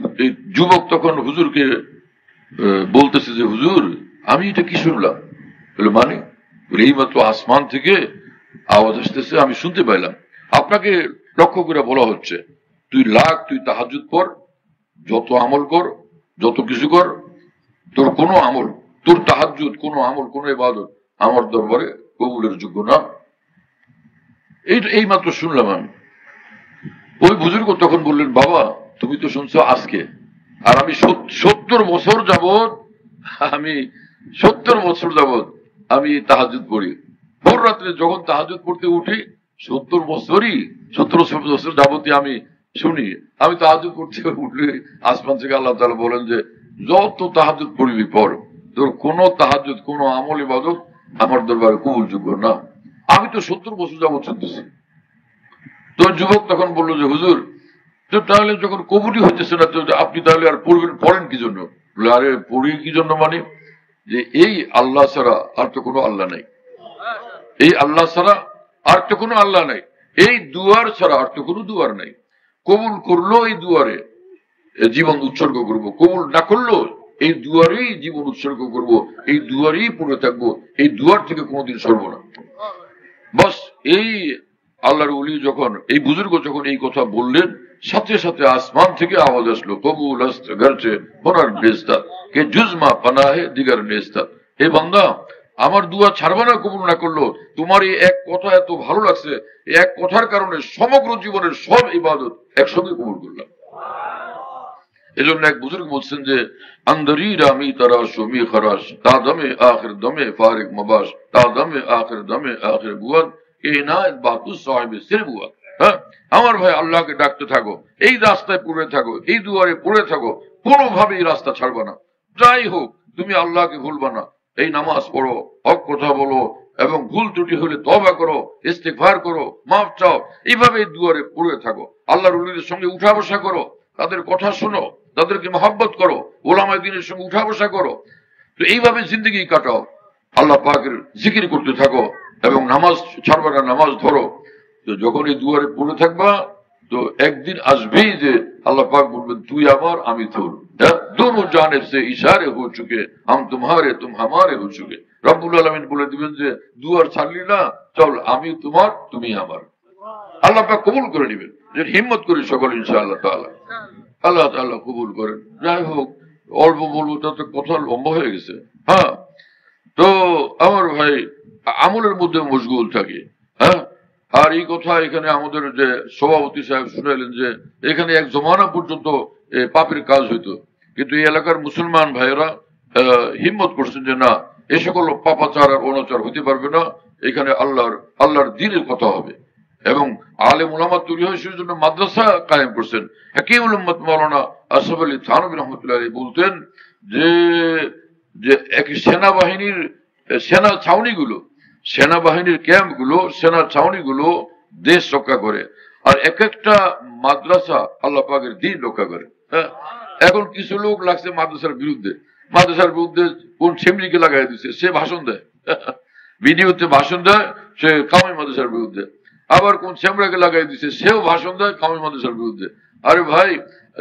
যুবক তখন হুজুরকে বলতেছে যে হুজুর আমি এটা কি শুনলাম? মানে এইমাত্র আসমান থেকে আওয়াজ আসতেছে, আমি শুনতে পাইলাম। আপনাকে লক্ষ্য করে বলা হচ্ছে তুই তাহাজ্জুদ পড়, যত আমল কর, যত কিছু কর, তোর কোনো আমল, তোর তাহাজ্জুদ, কোনো আমল, কোনো ইবাদত আমার দরবারে কবুলের যোগ্য না। এই মাত্র শুনলাম আমি। ওই বুজুর্গ তখন বললেন বাবা তুমি তো শুনছো আজকে, আর আমি 70 বছর যাবৎ আমি তাহাজ্জুদ পড়ি। ভোর রাত্রে যখন তাহাজ্জুদ পড়তে উঠি 70 বছর যাবতই আমি শুনি। আমি তাহাজ্জুদ পড়তে উঠলে আসমান থেকে আল্লাহ তাআলা বলেন যে যত তাহাজ্জুদ পড়বি পড়, তোর কোন তাহাজ্জুদ, কোন আমল ইবাদত আমার দরবারে কবুলযোগ্য না। আমি তো 70 বছর যাবৎ শুনতেছি। তো যুবক তখন বললো যে হুজুর তো তাহলে যখন কবুলই হইতেছে না, তো আপনি তাহলে আর পড়েন কি জন্য? আরে পড়ি কি জন্য মানে যে এই আল্লাহ ছাড়া আর তো কোনো আল্লাহ নাই, এই আল্লাহ ছাড়া আর তো কোনো আল্লাহ নাই, এই দুয়ার ছাড়া আর তো কোনো দুয়ার নাই। কবুল করলো এই দুয়ারে জীবন উৎসর্গ করব, কবুল না করলো এই দুয়ারেই জীবন উৎসর্গ করব, এই দুয়ারেই পড়ে থাকবো, এই দুয়ার থেকে কোনোদিন সরব না। বাস এই আল্লাহর ওলি যখন, এই বুজুর্গ যখন এই কথা বললেন, সাথে সাথে আসমান থেকে আওয়াজ আসলো কবুল আস্ত ঘরছে হোনার নেস্তা কে জুজমা পানাহে দিগার নেস্তা। হে বান্দা আমার দুয়া ছাড়বা না, কবুল না করলো। তোমার এই এক কথা এত ভালো লাগছে, এই এক কথার কারণে সমগ্র জীবনের সব ইবাদত একসঙ্গে কবুল করলাম। এজন্য এক বুজুর্গ বলছেন যে আন্দরি রামি তারাশ মি খরাশ তা দমে আখির দমে ফারিক মবাস তা দমে আখির দমে আখির বুয়াদ এ নায়েত বাতু সাহেবে সির বুয়াদ। হ্যাঁ, আমার ভাই আল্লাহকে ডাকতে থাকো, এই রাস্তায় পড়ে থাকো, এই দুয়ারে পড়ে থাকো, কোনোভাবেই রাস্তা ছাড়বা না। যাই হোক তুমি আল্লাহকে ভুলবা না। এই নামাজ পড়ো, হক কথা বলো, এবং ভুল ত্রুটি হলে তওবা করো, ইস্তেগফার করো, মাফ চাও, এইভাবে দুয়ারে পড়ে থাকো। আল্লাহর ওলিদের সঙ্গে উঠা বসা করো, তাদের কথা শোনো, তাদেরকে মহব্বত করো, ওলামায়ে দ্বীনের সঙ্গে উঠা বসা করো। তো এইভাবে জিন্দগি কাটাও, আল্লাহ পাকের জিকির করতে থাকো এবং নামাজ ছাড়বা না, নামাজ ধরো। তো যখন এই দুয়ারে পড়ে থাকবা, তো একদিন আসবেই যে আল্লাহ পাক বলবেন তুই আমার আমি তোর, দোনো জানেব সে ইশারে হো চুকে, হাম তুমহারে তুম হামারে হো চুকে। রব্বুল আলামিন বলে দিবেন যে দুয়ার ছাড়লি না, চল আমি তোমার তুমি আমার। আল্লাহ পাক কবুল করে নিবেন। যে হিম্মত করি সকল ইনশাআল্লাহ তাআলা, আল্লাহ তাআলা কবুল করেন। যাই হোক, অল্প বলবো, তাতে কথা লম্বা হয়ে গেছে। হ্যাঁ, তো আমার ভাই আমলের মধ্যে মশগুল থাকে। হ্যাঁ, আর এই কথা এখানে আমাদের যে সভাপতি সাহেব শুনাইলেন যে এখানে এক জমানা পর্যন্ত পাপের কাজ হইতো, কিন্তু এই এলাকার মুসলমান ভাইয়েরা হিম্মত করছেন যে না, এ সকল পাপাচার আর অনাচার হইতে পারবে না, এখানে আল্লাহর দ্বীনের কথা হবে। এবং আলেম উলামা তৈরি হয়, সেই জন্য মাদ্রাসা কায়েম করছেন। হাকিমুল উম্মত মাওলানা আশরাফ আলী থানভী রহমতুল্লাহ আলাইহি বলতেন যে এক সেনাবাহিনীর সেনাবাহিনীর ক্যাম্পগুলো, সেনা ছাউনিগুলো দেশ রক্ষা করে, আর এক একটা মাদ্রাসা আল্লাহ পাকের দ্বীন রক্ষা করে। হ্যাঁ, এখন কিছু লোক লাগছে মাদ্রাসার বিরুদ্ধে কোন ছেমলিকে লাগাই দিচ্ছে, সে ভাষণ দেয়, ভিডিওতে ভাষণ দেয়, সে কামি মাদ্রাসার বিরুদ্ধে। আবার কোন ছেমরাকে লাগাই দিচ্ছে, সেও ভাষণ দেয় কামি মাদ্রাসার বিরুদ্ধে। আরে ভাই,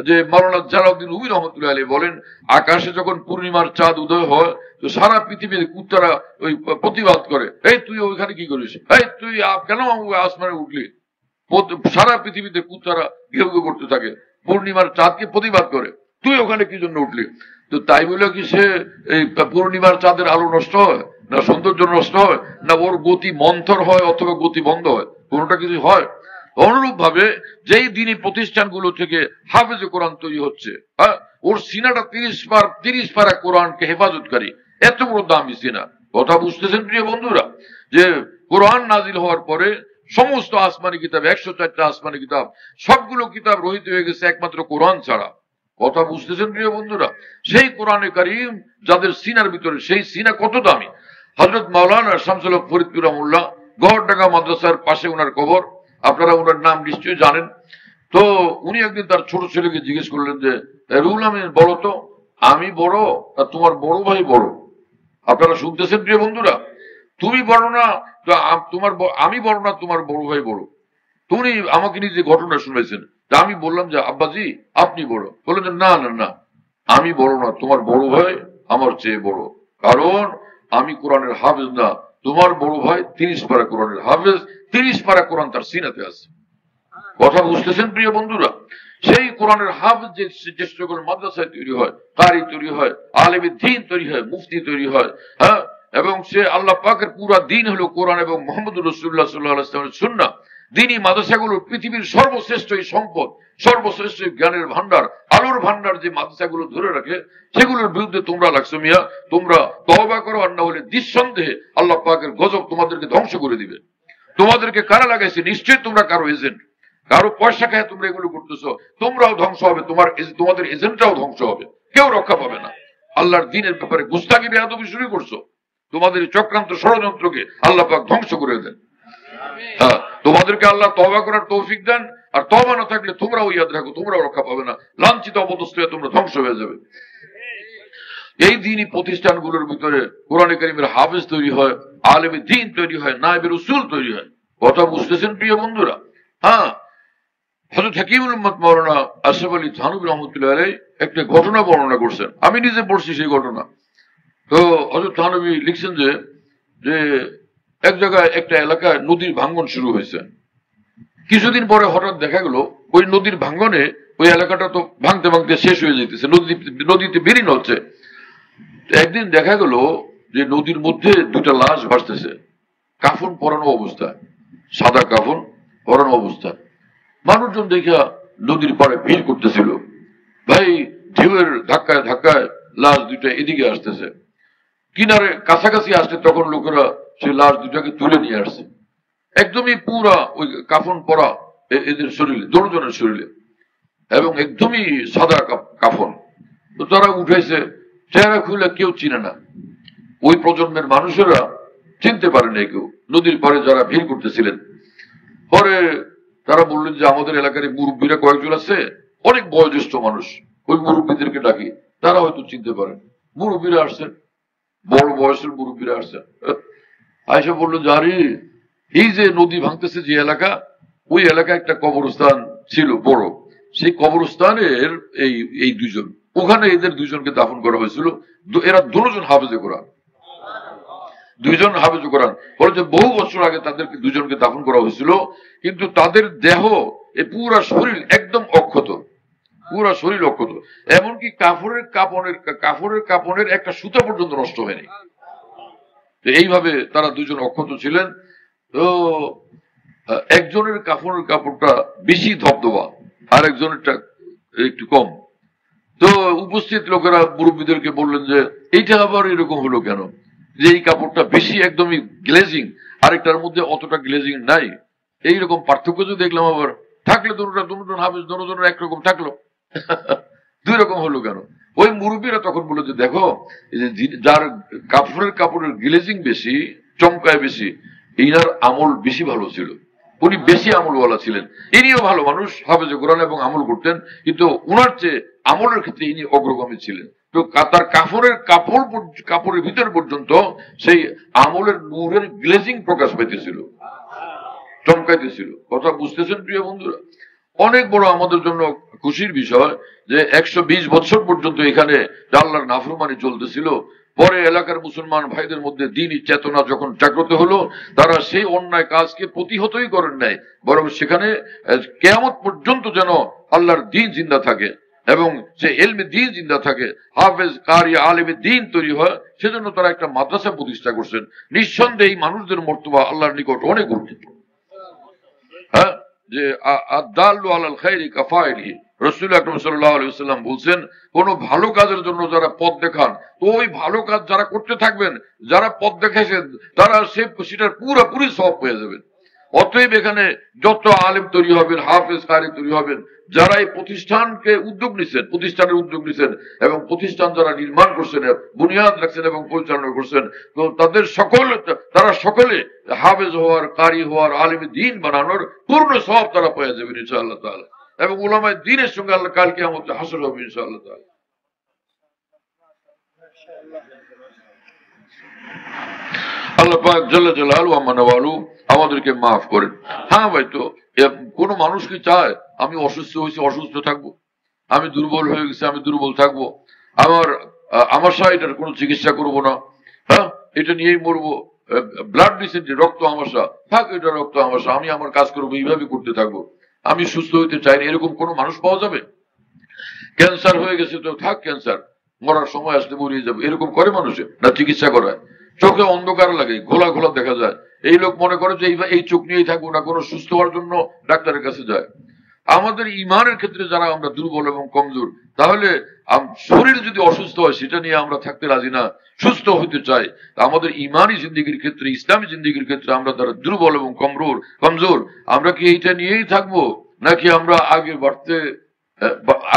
যে মাওলানা জালাউদ্দিন রুমি রহমতুল্লাহ আলাইহি বলেন, আকাশে যখন পূর্ণিমার চাঁদ উদয় হয়, তো সারা পৃথিবীর কুত্তারা ওই প্রতিবাদ করে, এই তুই ওইখানে কি করিস, এই তুই কেন আসমানে উঠলি। সারা পৃথিবীতে কুত্তারা ঘেউ ঘেউ করতে থাকে, পূর্ণিমার চাঁদকে প্রতিবাদ করে, তুই ওখানে কি জন্য উঠলি। তো তাই বলে কি সে এই পূর্ণিমার চাঁদের আলো নষ্ট হয়, না সৌন্দর্য নষ্ট হয়, না ওর গতি মন্থর হয় অথবা গতি বন্ধ হয়, কোনোটা কিছু হয়। অনুরূপ ভাবে যেই দিনই প্রতিষ্ঠানগুলো থেকে হাফেজে কোরআন তৈরি হচ্ছে, হ্যাঁ, ওর সিনাটা 30 পারা কোরআনকে হেফাজতকারী, এত বড় দামি সিনা। কথা বুঝতেছেন প্রিয় বন্ধুরা, যে কোরআন নাজিল হওয়ার পরে সমস্ত আসমানি কিতাব, 104টা আসমানি কিতাব, সবগুলো কিতাব রহিত হয়ে গেছে একমাত্র কোরআন ছাড়া। কথা বুঝতেছেন প্রিয় বন্ধুরা, সেই কোরআনে কারীম যাদের সিনার ভিতরে, সেই সিনা কত দামি। হযরত মাওলানা শামসুল হক ফরিদপুর রহমাতুল্লাহ, গড়ডাঙ্গা মাদ্রাসার পাশে ওনার কবর, আপনারা ওনার নাম নিশ্চয়ই জানেন। তো উনি একদিন তার ছোট ছেলেকে জিজ্ঞেস করলেন যে রুহুল আমিন বলো তো, আমি বড় না তোমার বড় ভাই বড়? আপনারা শুনতেছেন প্রিয় বন্ধুরা, তুমি বড় না আমি বড় না তোমার বড় ভাই বড়? তো উনি আমাকে নিজে ঘটনা শুনেছেন। তা আমি বললাম যে আব্বাজি আপনি বড়। বললেন যে না না না, আমি বড় না, তোমার বড় ভাই আমার চেয়ে বড়, কারণ আমি কোরআনের হাফেজ না, তোমার বড় ভাই 30 পারা কোরআনের হাফেজ, 30 পারা কোরআন তার সিনাতে আছে। কথা বুঝতেছেন প্রিয় বন্ধুরা, সেই কোরআনের হাফেজ যে সকল মাদ্রাসায় তৈরি হয়, কারি তৈরি হয়, আলেমে দ্বীন তৈরি হয়, মুফতি তৈরি হয়, হ্যাঁ, এবং সে আল্লাহ পাকের পুরা দিন হলো কোরআন এবং মুহাম্মদুর রাসূলুল্লাহ সাল্লাল্লাহু আলাইহি ওয়াসাল্লামের সুন্নাহ। দ্বীনি মাদ্রাসাগুলো পৃথিবীর সর্বশ্রেষ্ঠ এই সম্পদ, সর্বশ্রেষ্ঠ জ্ঞানের ভান্ডার, আলোর ভান্ডার যে মাদ্রাসাগুলো ধরে রাখে, সেগুলোর বিরুদ্ধে তোমরা লাগছো মিয়া, তোমরা তওবা করো, আর না হলে নিঃসন্দেহে আল্লাহ পাকের গজব তোমাদেরকে ধ্বংস করে দিবে। তোমাদেরকে কারা লাগাইছে? নিশ্চয়ই তোমরা কারো এজেন্ট, কারো পয়সা খায় তোমরা এগুলো করতেছো, তোমরাও ধ্বংস হবে, তোমাদের এজেন্টরাও ধ্বংস হবে, কেউ রক্ষা পাবে না। আল্লাহর দ্বীনের ব্যাপারে গুস্তাখি বেয়াদবি শুরু করছো, তোমাদের চক্রান্ত ষড়যন্ত্রকে আল্লাহ পাক ধ্বংস করে দেন। হ্যাঁ, তোমাদেরকে আল্লাহ তওবা করার তৌফিক দেন, আর তওবা না থাকলে তোমরাও ইয়াদ রাখো, তোমরাও রক্ষা পাবে না, লাঞ্ছিত অপদস্থ হয়ে তোমরা ধ্বংস হয়ে যাবে। এই দ্বীনি প্রতিষ্ঠানগুলোর ভিতরে কোরআনে কারীমের হাফেজ তৈরি হয়, আলেমে দ্বীন তৈরি হয়, নায়েবে রাসূল তৈরি হয়। কথা বুঝতেছেন প্রিয় বন্ধুরা? হ্যাঁ, হযরত হাকিমুল উম্মত মাওলানা আশরাফ আলী থানভী রহমতুল্লাহ আলাইহি একটা ঘটনা বর্ণনা করছেন, আমি নিজে পড়ছি সেই ঘটনা। তো হযরত থানভী লিখছেন যে এক জায়গায় একটা এলাকায় নদীর ভাঙ্গন শুরু হয়েছে। কিছুদিন পরে হঠাৎ দেখা গেল ওই নদীর ভাঙ্গনে ওই এলাকাটা তো ভাঙতে ভাঙতে শেষ হয়ে যেতেছে, নদীতে বিলীন হচ্ছে। একদিন দেখা গেল যে নদীর মধ্যে 2টা লাশ ভাসতেছে, কাফন পরানো অবস্থায়, সাদা কাফন পরানো অবস্থায়। মানুষজন দেখা নদীর পাড়ে ভিড় করতেছিল, ভাই ঢেউয়ের ধাক্কায় ধাক্কায় লাশ দুইটা এদিকে আসতেছে, কিনারে কাছাকাছি আসছে তখন লোকেরা সেই লাশ দুটাকে তুলে নিয়ে আসছে, একদমই পুরা ওই কাফন পরা এদের শরীরে, দুজনের শরীরে, এবং একদমই সাদা কাফন। তো তারা উঠেছে, চেহারা খুলে কেউ চিনে না, ওই প্রজন্মের মানুষেরা চিনতে পারে না কেউ, নদীর পাড়ে যারা ভিড় করতেছিলেন। পরে তারা বললেন যে আমাদের এলাকার মুরব্বীরা কয়েকজন আছে, অনেক বয়োজ্যেষ্ঠ মানুষ, ওই মুরব্বীদেরকে ডাকি, তারা হয়তো চিনতে পারেন। মুরব্বীরা আসছেন, বড় বয়সের মুরব্বীরা আসছেন। আয়সা বললো যে আরে এই যে নদী ভাঙতেছে যে এলাকা, ওই এলাকায় একটা কবরস্থান ছিল বড়, সেই কবরস্থানের এই দুজন, ওখানে এদের দুজনকে দাফন করা হয়েছিল। এরা দুজন হাফেজে কোরআন, দুইজন হাফেজে কোরআন। বলে যে বহু বছর আগে তাদেরকে দুজনকে দাফন করা হয়েছিল, কিন্তু তাদের দেহ এই পুরা শরীর একদম অক্ষত, পুরা শরীর অক্ষত, এমনকি কাপড়ের কাপড়ের একটা সুতা পর্যন্ত নষ্ট হয়নি। এইভাবে তারা দুজন অক্ষত ছিলেন। তো একজনের কাপড়ের কাপড়টা বেশি ধবধবা, আর একজনেরটা একটু কম। তো উপস্থিত লোকেরা মুরব্বীদেরকে বললেন যে এইটা আবার এরকম হলো কেন, যে এই কাপড়টা বেশি একদমই গ্লেজিং, আরেকটার মধ্যে অতটা গ্লেজিং নাই, এইরকম পার্থক্য যে দেখলাম। আবার থাকলে দুজন হাফেজ দুজনের একরকম থাকলো, দুই রকম হলো কেন? ওই মুরব্বীরা তখন বললো যে দেখো, যার কাপড়ের গ্লেজিং বেশি, চমকায় বেশি, ইনার আমল বেশি ভালো ছিল, উনি বেশি আমলওয়ালা ছিলেন। ইনিও ভালো মানুষ, হাফেজে কোরআন এবং আমল করতেন, কিন্তু উনার চেয়ে আমলের ক্ষেত্রে ইনি অগ্রগামী ছিলেন। তো তার কাপড়ের ভিতর পর্যন্ত সেই আমলের নূরের গ্লেজিং প্রকাশ পাইতেছিল, চমকাইতেছিল। কথা বুঝতেছেন প্রিয় বন্ধুরা? অনেক বড় আমাদের জন্য খুশির বিষয় যে 120 বছর পর্যন্ত এখানে আল্লাহর নাফরমানি চলতেছিল। পরে এলাকার মুসলমান ভাইদের মধ্যে দ্বীনি চেতনা যখন জাগ্রত হলো, তারা সেই অন্যায় কাজকে প্রতিহতই করেন নাই, বরং সেখানে কিয়ামত পর্যন্ত যেন আল্লাহর দ্বীন জিন্দা থাকে এবং সে ইলমে দ্বীন জিন্দা থাকে, হাফেজ কারি আলেমে দ্বীন তৈরি হয়, সেজন্য তারা একটা মাদ্রাসা প্রতিষ্ঠা করছেন। নিঃসন্দেহে এই মানুষদের মর্তবা আল্লাহর নিকট অনেক উন্নত। হ্যাঁ, যে আদাল্লু আলাল খায়রি কাফাইলি, রাসূল আকরাম সাল্লাল্লাহু আলাইহি ওয়াসাল্লাম বলছেন, কোন ভালো কাজের জন্য যারা পথ দেখান, তো ওই ভালো কাজ যারা করতে থাকবেন, যারা পথ দেখাইছেন, তারা সেটার পুরোপুরি সওয়াব পেয়ে যাবেন। অতএব এখানে যত আলেম তৈরি হবেন, হাফেজ কারি তৈরি হবেন, যারা এই প্রতিষ্ঠানের উদ্যোগ নিচ্ছেন এবং প্রতিষ্ঠান যারা নির্মাণ করছেন, বুনিয়াদ রাখছেন এবং পরিচালনা করছেন, তো তারা সকলে হাফেজ হওয়ার, কারি হওয়ার, আলেমে দ্বীন বানানোর পূর্ণ সওয়াব তারা পেয়ে যাবেন ইনশাআল্লাহ তাআলা। এবং উলামায়ে দ্বীনের সঙ্গে আল্লাহ কাল কিয়ামতে হাসর হবে ইনশাআল্লাহ তাআলা। আল্লাহ পাক জাল্লা জালালু ওয়া মানওয়ালু আমাদেরকে মাফ করেন। হ্যাঁ ভাই, তো কোন মানুষ কি চায় আমি অসুস্থ হয়েছি অসুস্থ থাকবো, আমি দুর্বল হয়ে গেছি আমি দুর্বল থাকবো, আমাশা এটার কোনো চিকিৎসা করবো না, হ্যাঁ এটা নিয়েই মরবো, ব্লাড ডিসেন্ট্রি রক্ত আমাশা থাক, এটা রক্ত আমাশা, আমি আমার কাজ করবো, এইভাবে করতে থাকবো, আমি সুস্থ হইতে চাই না, এরকম কোন মানুষ পাওয়া যাবে? ক্যান্সার হয়ে গেছে তো থাক, ক্যান্সার মরার সময় আসলে মরিয়ে যাবে, এরকম করে মানুষে না? চিকিৎসা করায়, চোখে অন্ধকার লাগে, ঘোলা ঘোলা দেখা যায়, এই লোক মনে করে যে এই চোখ নিয়েই থাকবো না, কোনো সুস্থ হওয়ার জন্য ডাক্তারের কাছে যায়। আমাদের ইমানের ক্ষেত্রে যারা আমরা দুর্বল এবং কমজোর, তাহলে শরীর যদি অসুস্থ হয় সেটা নিয়ে আমরা থাকতে রাজি না, সুস্থ হইতে চাই। আমাদের ইমানি জিন্দিগির ক্ষেত্রে, ইসলামী জিন্দিগির ক্ষেত্রে আমরা যারা দুর্বল এবং কমজোর, আমরা কি এইটা নিয়েই থাকবো, নাকি আমরা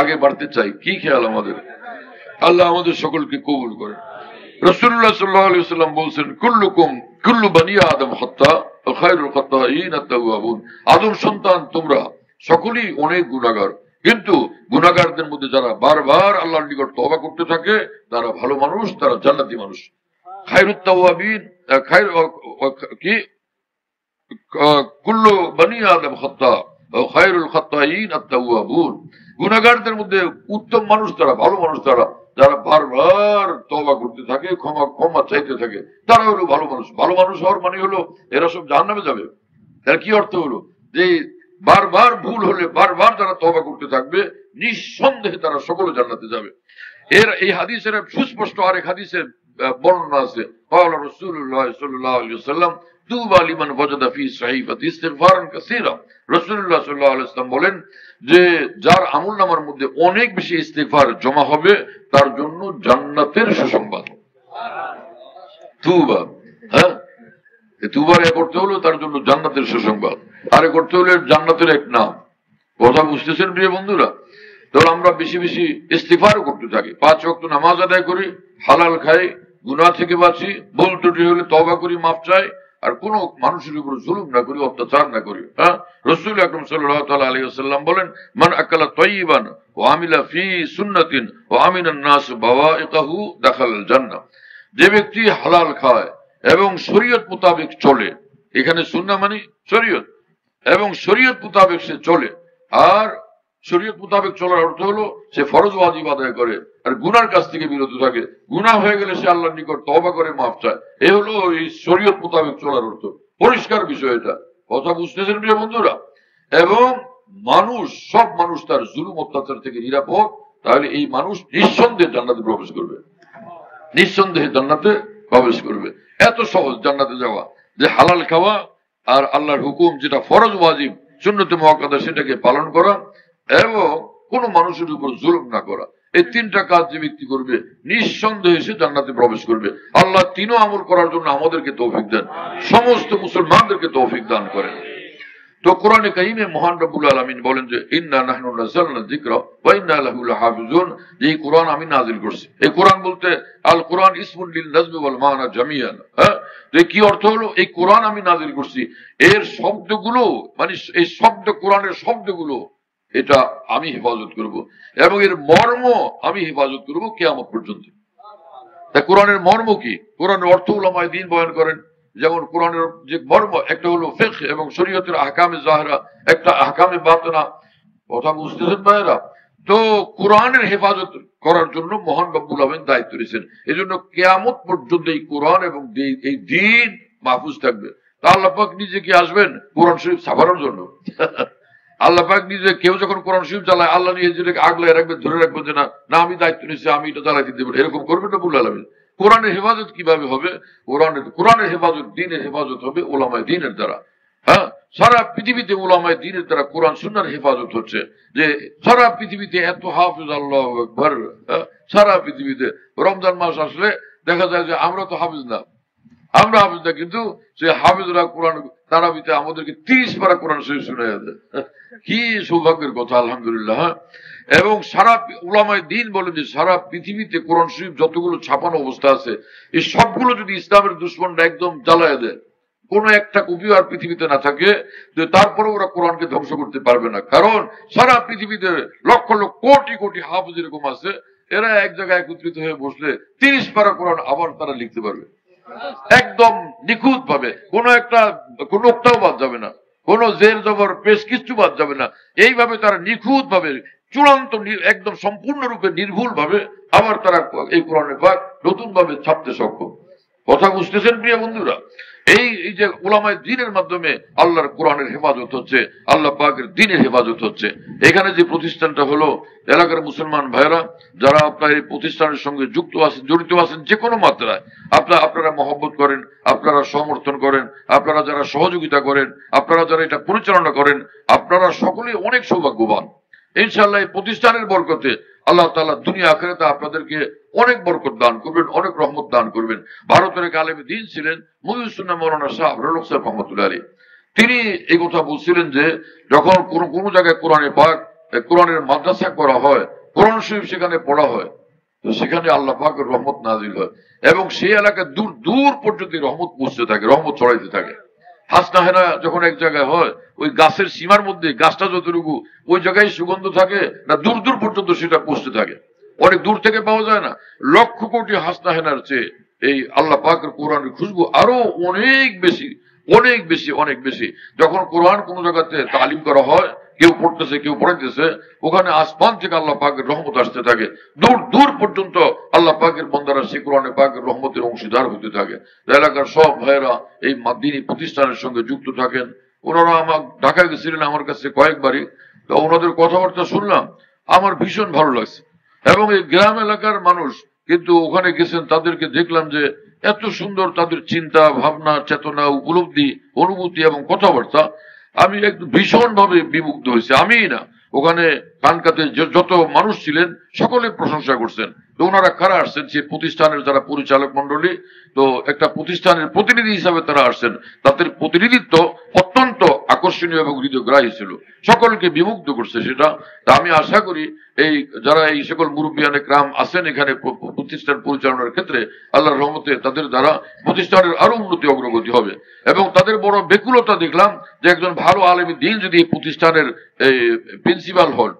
আগে বাড়তে চাই? কি খেয়াল আমাদের? আল্লাহ আমাদের সকলকে কবুল করেন। রাসূলুল্লাহ সাল্লাল্লাহু আলাইহি ওয়াসাল্লাম বলেছেন, কুল্লু বানি আদম খাত্তা ওয়া খায়রুল খাত্তাঈন আত-তাওয়াবুন। আদম সন্তান তোমরা সকলেই অনেক গুনাহগার, কিন্তু গুনাহগারদের মধ্যে যারা বারবার আল্লাহর নিকট তওবা করতে থাকে তারা ভালো মানুষ, তারা জান্নাতি মানুষ। খায়রুত তাওয়াবিন, কুল্লু বানি আদম খাত্তা ওয়া খায়রুল খাত্তাঈন আত-তাওয়াবুন। গুনাহগারদের মধ্যে উত্তম মানুষ তারা, ভালো মানুষ তারা, যারা বারবার তওবা করতে থাকে, ক্ষমা চাইতে থাকে, তারা হলো ভালো মানুষ। ভালো মানুষ হওয়ার মানে হলো এরা সব জাহান্নামে যাবে। এর কি অর্থ হলো? যে বারবার ভুল হলে বারবার যারা তওবা করতে থাকবে, নিঃসন্দেহে তারা সকলে জান্নাতে যাবে। এই হাদিসের সুস্পষ্ট আরেক হাদিসে বর্ণনা আছে قال رسول الله صلى الله عليه وسلم طوبى لمن وجد في صحيفته استغفارا كثيرا রাসূলুল্লাহ সাল্লাল্লাহু আলাইহি ওয়াসাল্লাম বলেন যে যার আমলনামার মধ্যে অনেক বেশি ইস্তিগফার জমা হবে তার জন্য জান্নাতের সুসংবাদ। তুবা, হ্যাঁ, তুবার করতে হলো তার জন্য জান্নাতের সুসংবাদ, আরে করতে হলে জান্নাতের এক নাম। কথা বুঝতেছেন প্রিয় বন্ধুরা? তাহলে আমরা বেশি বেশি ইস্তিগফার করতে থাকি, 5 ওয়াক্ত নামাজ আদায় করি, হালাল খাই, গুনাহ থেকে বাঁচি, ভুল ত্রুটি হলে তওবা করি, মাফ চাই, আর কোন মানুষের উপর জুলুম না করি, অত্যাচার না করি। হ্যাঁ, রাসূল আকরাম সাল্লাল্লাহু তাআলা আলাইহি ওয়াসাল্লাম বলেন মান আকালা তাইয়িবান ওয়া আমিলা ফি সুন্নাতিন ওয়া আমিনান নাস বাওয়াইকাহু দাখালাল জান্নাহ। যে ব্যক্তি হালাল খায় এবং শরীয়ত মোতাবেক চলে, এখানে সুন্নাহ মানে শরীয়ত, এবং শরীয়ত মোতাবেক সে চলে, আর শরীয়ত মোতাবেক চলার অর্থ হলো সে ফরজ ওয়াজিব আদায় করে আর গুনার কাছ থেকে বিরত থাকে, গুনাহ হয়ে গেলে সে আল্লাহর নিকট তওবা করে মাফ চায়। এই হলো এই শরীয়ত মোতাবেক চলার অর্থ। পরিষ্কার বিষয় এটা, কথা বুঝতেছেন প্রিয় বন্ধুরা? এবং মানুষ, সব মানুষ তার জুলুম অত্যাচার থেকে নিরাপদ, তাহলে এই মানুষ নিঃসন্দেহে জান্নাতে প্রবেশ করবে, নিঃসন্দেহে জান্নাতে প্রবেশ করবে। এত সহজ জান্নাতে যাওয়া, যে হালাল খাওয়া আর আল্লাহর হুকুম যেটা ফরজ ওয়াজিব সুন্নতে মুআক্কাদা সেটাকে পালন করা এবং কোন মানুষের উপর জুলুম না করা, এই 3টা কাজ যে ব্যক্তি করবে নিঃসন্দেহে সে জান্নাতে প্রবেশ করবে। আল্লাহ 3 আমল করার জন্য আমাদেরকে তৌফিক দেন, সমস্ত মুসলমানদেরকে তৌফিক দান করেন। তো কোরআনে কারীমে মহান রব্বুল আলামিন বলেন যে ইন্না নাহনু নাযালনা যিকরা ওয়া ইন্না লাহু লাহাফিজুন, যে এই কোরআন আমি নাযিল করছি। এই কোরআন বলতে আল কোরআন ইসমুন লিল নাজমি ওয়াল মানা জামিআন। হ্যাঁ, তো কি অর্থ হলো এই কোরআন আমি নাযিল করছি, এর শব্দগুলো মানে এই শব্দ, কোরআনের শব্দগুলো এটা আমি হেফাজত করব এবং এর মর্ম আমি হেফাজত করব কিয়ামত পর্যন্ত। তা কোরআনের মর্ম কি? কোরআনের অর্থ উলামায়ে দ্বীন বয়ান করেন। যেমন কোরআনের যে মর্ম, একটা হলো ফিকহ এবং শরীয়তের আহকামে জাহিরা, একটা আহকামে বাতিনা। কথা বুঝতেছেন ভাইরা? তো কোরআনের হেফাজত করার জন্য মহান রব্বুল আলামিন দায়িত্ব নিয়েছেন। এজন্য কিয়ামত পর্যন্ত এই কোরআন এবং এই দ্বীন মাহফুজ থাকবে। তা আল্লাহ পাক নিজে কি আসবেন কোরআন শরীফ ছাপানোর জন্য? আল্লাহ পাক নিজে, কেউ যখন কোরআন শরীফ চালায় আল্লাহ নিজেকে আগলায় রাখবে, ধরে রাখবে যে না না আমি দায়িত্ব নিয়েছি, আমি এটা চালাইতে দেবো, এরকম করবেন রব্বুল আলামিন। কোরআনের হেফাজত কিভাবে হবে? কোরআনের হেফাজত, দ্বীনের হেফাজত হবে উলামায়ে দ্বীনের দ্বারা। হ্যাঁ, সারা পৃথিবীতে উলামায়ে দ্বীনের দ্বারা কোরআন সুন্নাহর হেফাজত হচ্ছে। যে সারা পৃথিবীতে এত হাফিজ, আল্লাহু আকবার, সারা পৃথিবীতে রমজান মাস আসলে দেখা যায় যে আমরা তো হাফিজ না, আমরা হাফিজ না, কিন্তু সে হাফিজরা কোরআন তারাবিতে আমাদেরকে 30 পারা কোরআন শরীফ শুনাইয়া দেয়। কি সৌভাগ্যের কথা, আলহামদুলিল্লাহ। এবং সারা উলামায়ে দ্বীন বলেন যে সারা পৃথিবীতে কোরআন শরীফ যতগুলো ছাপানো অবস্থা আছে, এই সবগুলো যদি ইসলামের দুশমনরা একদম জ্বালায় দেয়, কোন একটা কপিও আর পৃথিবীতে না থাকে, তারপরে ওরা কোরআনকে ধ্বংস করতে পারবে না। কারণ সারা পৃথিবীতে লক্ষ লক্ষ কোটি কোটি হাফিজ এরকম আছে, এরা এক জায়গায় একত্রিত হয়ে বসলে 30 পারা কোরআন আবার তারা লিখতে পারবে একদম নিখুঁত ভাবে, কোন একটাও বাদ যাবে না, কোন জের জবর পেশ কিচ্ছু বাদ যাবে না। এইভাবে তারা নিখুঁত ভাবে, চূড়ান্ত, একদম সম্পূর্ণরূপে নির্ভুল ভাবে আবার তারা এই কোরআনে পাক নতুন ভাবে ছাপতে সক্ষম। কথা বুঝতেছেন প্রিয় বন্ধুরা? এই যে উলামায়ে দ্বীনের মাধ্যমে আল্লাহর কোরআনের হেফাজত হচ্ছে, আল্লাহ পাকের দ্বীনের হেফাজত হচ্ছে। এখানে যে প্রতিষ্ঠানটা হলো, এলাকার মুসলমান ভাইরা যারা আপনার এই প্রতিষ্ঠানের সঙ্গে যুক্ত আছেন, জড়িত আছেন যে কোনো মাত্রায়, আপনারা মহব্বত করেন, আপনারা সমর্থন করেন, আপনারা যারা সহযোগিতা করেন, আপনারা যারা এটা পরিচালনা করেন, আপনারা সকলেই অনেক সৌভাগ্যবান। ইনশাআল্লাহ এই প্রতিষ্ঠানের বরকতে আল্লাহ তাআলা দুনিয়া আখিরাতে আপনাদেরকে অনেক বরকত দান করবেন, অনেক রহমত দান করবেন। ভারতের এক আলেম দ্বীন ছিলেন মুহিউস-সুন্নাহ মাওলানা শাহ আবদুল হক সাহেব রহমাতুল্লাহ আলাইহি। তিনি এই কথা বলছিলেন যে যখন কোন জায়গায় কোরআনে পাক, কোরআনের মাদ্রাসা করা হয়, কোরআন শরীফ সেখানে পড়া হয়, তো সেখানে আল্লাহ পাকের রহমত নাজিল হয় এবং সেই এলাকায় দূর দূর পর্যন্ত রহমত পৌঁছতে থাকে, রহমত ছড়াইতে থাকে। হাসনা হেনা যখন এক জায়গায় হয়, ওই গাছের সীমার মধ্যে, গাছটা যতটুকু ওই জায়গায় সুগন্ধ থাকে না, দূর দূর পর্যন্ত সেটা পৌঁছতে থাকে, অনেক দূর থেকে পাওয়া যায় না। লক্ষ কোটি হাসনা হেনার চেয়ে এই আল্লাহ পাকের কোরআনের খুশবু আরো অনেক বেশি, অনেক বেশি, অনেক বেশি। যখন কোরআন কোন জায়গাতে তালিম করা হয়, কেউ পড়তেছে কেউ পড়াইতেছে, ওখানে আসমান থেকে আল্লাহ পাকের রহমত আসতে থাকে, দূর দূর পর্যন্ত আল্লাহ পাকের বান্দারা সেই কোরআনে পাকের রহমতের অংশীদার হতে থাকে। এলাকার সব ভাইয়েরা এই দ্বীনী প্রতিষ্ঠানের সঙ্গে যুক্ত থাকেন। ওনারা আমার ঢাকায় গেছিলেন আমার কাছে কয়েকবারই, তো ওনাদের কথাবার্তা শুনলাম, আমার ভীষণ ভালো লাগছে। এবং এই গ্রাম এলাকার মানুষ কিন্তু ওখানে গেছেন, তাদেরকে দেখলাম যে এত সুন্দর তাদের চিন্তা ভাবনা, চেতনা, উপলব্ধি, অনুভূতি এবং কথাবার্তা, আমি একটু ভীষণ ভাবে বিমুগ্ধ হয়েছি। আমি না, ওখানে কানকাতে যত মানুষ ছিলেন সকলে প্রশংসা করছেন। তো ওনারা কারা আসছেন? সে প্রতিষ্ঠানের যারা পরিচালক মন্ডলী, তো একটা প্রতিষ্ঠানের প্রতিনিধি হিসাবে তারা আসছেন। তাদের প্রতিনিধিত্ব অত্যন্ত আকর্ষণীয় এবং হৃদয়গ্রাহী ছিল, সকলকে বিমুগ্ধ করছে সেটা। তা আমি আশা করি এই যারা এই সকল মুরব্বিয়ানে ক্রাম আছেন এখানে প্রতিষ্ঠান পরিচালনার ক্ষেত্রে, আল্লাহর রহমতে তাদের দ্বারা প্রতিষ্ঠানের আরো উন্নতি অগ্রগতি হবে। এবং তাদের বড় বেকুলতা দেখলাম যে একজন ভালো আলেমী দ্বীন যদি এই প্রতিষ্ঠানের প্রিন্সিপাল হন,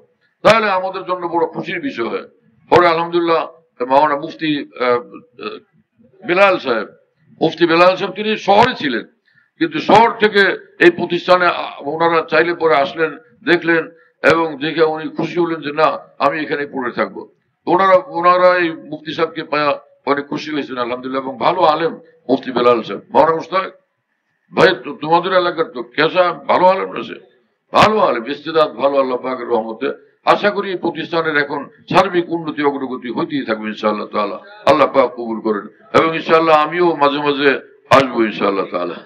তাহলে আমাদের জন্য বড় খুশির বিষয় হয়। পরে আলহামদুলিল্লাহ মাওলানা মুফতি বেলাল সাহেব, মুফতি বেলাল সাহেব তিনি শহরে ছিলেন, কিন্তু শহর থেকে এই প্রতিষ্ঠানে ওনারা চাইলে পরে আসলেন, দেখলেন এবং দেখে উনি খুশি হলেন যে না, আমি এখানে পড়ে থাকবো। ওনারা এই মুফতি সাহেবকে পায়া অনেক খুশি হয়েছেন আলহামদুলিল্লাহ। এবং ভালো আলেম মুফতি বেলাল সাহেব। মাওলানা মুস্তাক ভাই, তোমাদের এলাকার তো কেসা ভালো আলেম রয়েছে, ভালো আলেম, ইস্তেদাদ ভালো, আল্লাহ পাকের রহমতে। আশা করি এই প্রতিষ্ঠানের এখন সার্বিক উন্নতি অগ্রগতি হইতেই থাকবে ইনশাআল্লাহ তাআলা। আল্লাহ পাক কবুল করেন। এবং ইনশাআল্লাহ আমিও মাঝে মাঝে আসবো ইনশাআল্লাহ তাআলা।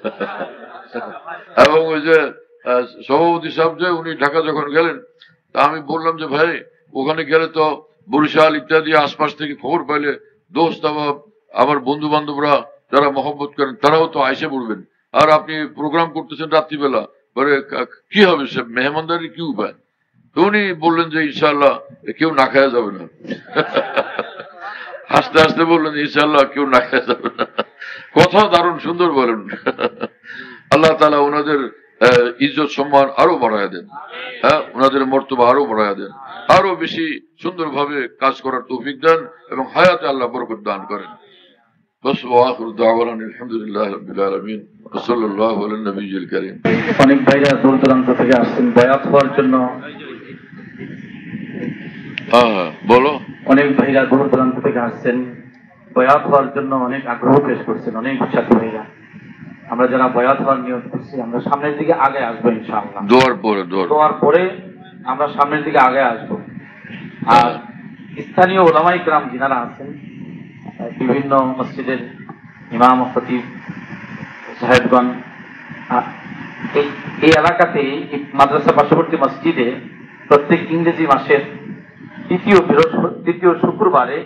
এবং ওই যে সভাপতি সাহেব যে উনি ঢাকা যখন গেলেন, তা আমি বললাম যে ভাই, ওখানে গেলে তো বরিশাল ইত্যাদি আশপাশ থেকে খবর পাইলে দোস্ত আমার বন্ধু বান্ধবরা যারা মহব্বত করেন তারাও তো আইসে পড়বেন, আর আপনি প্রোগ্রাম করতেছেন রাত্রিবেলা, পরে কি হবে? সে মেহমানদারি কি উপায়? তো উনি বললেন যে ইনশাআল্লাহ কেউ না খাওয়া যাবে না। হাসতে হাসতে বললেন ইনশাআল্লাহ কেউ না খাওয়া যাবে না। কথা দারুণ সুন্দর বলেন। আল্লাহ তাআলা ওনাদের ইজ্জত সম্মান আরো বাড়ায় দেন, হ্যাঁ, ওনাদের মর্তবা আরো বাড়ায় দেন, আরো বেশি সুন্দরভাবে কাজ করার তৌফিক দেন এবং হায়াতে আল্লাহ বরকত দান করেন। বাস ওয়া আখিরু দাওয়ানা আলহামদুলিল্লাহি রাব্বিল আলামিন ওয়া সাল্লাল্লাহু আলা নবিয়্যিল কারীম। অনেক ভাইরা দূর দূরান্ত থেকে আসছেন বায়াত হওয়ার জন্য। হ্যাঁ বলো। অনেক ভাইরা দূর দূরান্ত থেকে আসছেন বায়াত হওয়ার জন্য, অনেক আগ্রহ পেশ করছেন অনেক সাথী ভাইরা। আমরা যারা বায়াত হওয়ার নিয়ত করছি আমরা সামনের দিকে আগে আসবো ইনশাআল্লাহ। দোয়ার পরে আমরা সামনের দিকে আগে আসবো। আর স্থানীয় ওলামায়ে কেরাম যিনারা আছেন, বিভিন্ন মসজিদের ইমাম ও খতিব সাহেবগণ, এই এলাকাতে মাদ্রাসা পার্শ্ববর্তী মসজিদে প্রত্যেক ইংরেজি মাসের তৃতীয় শুক্রবারে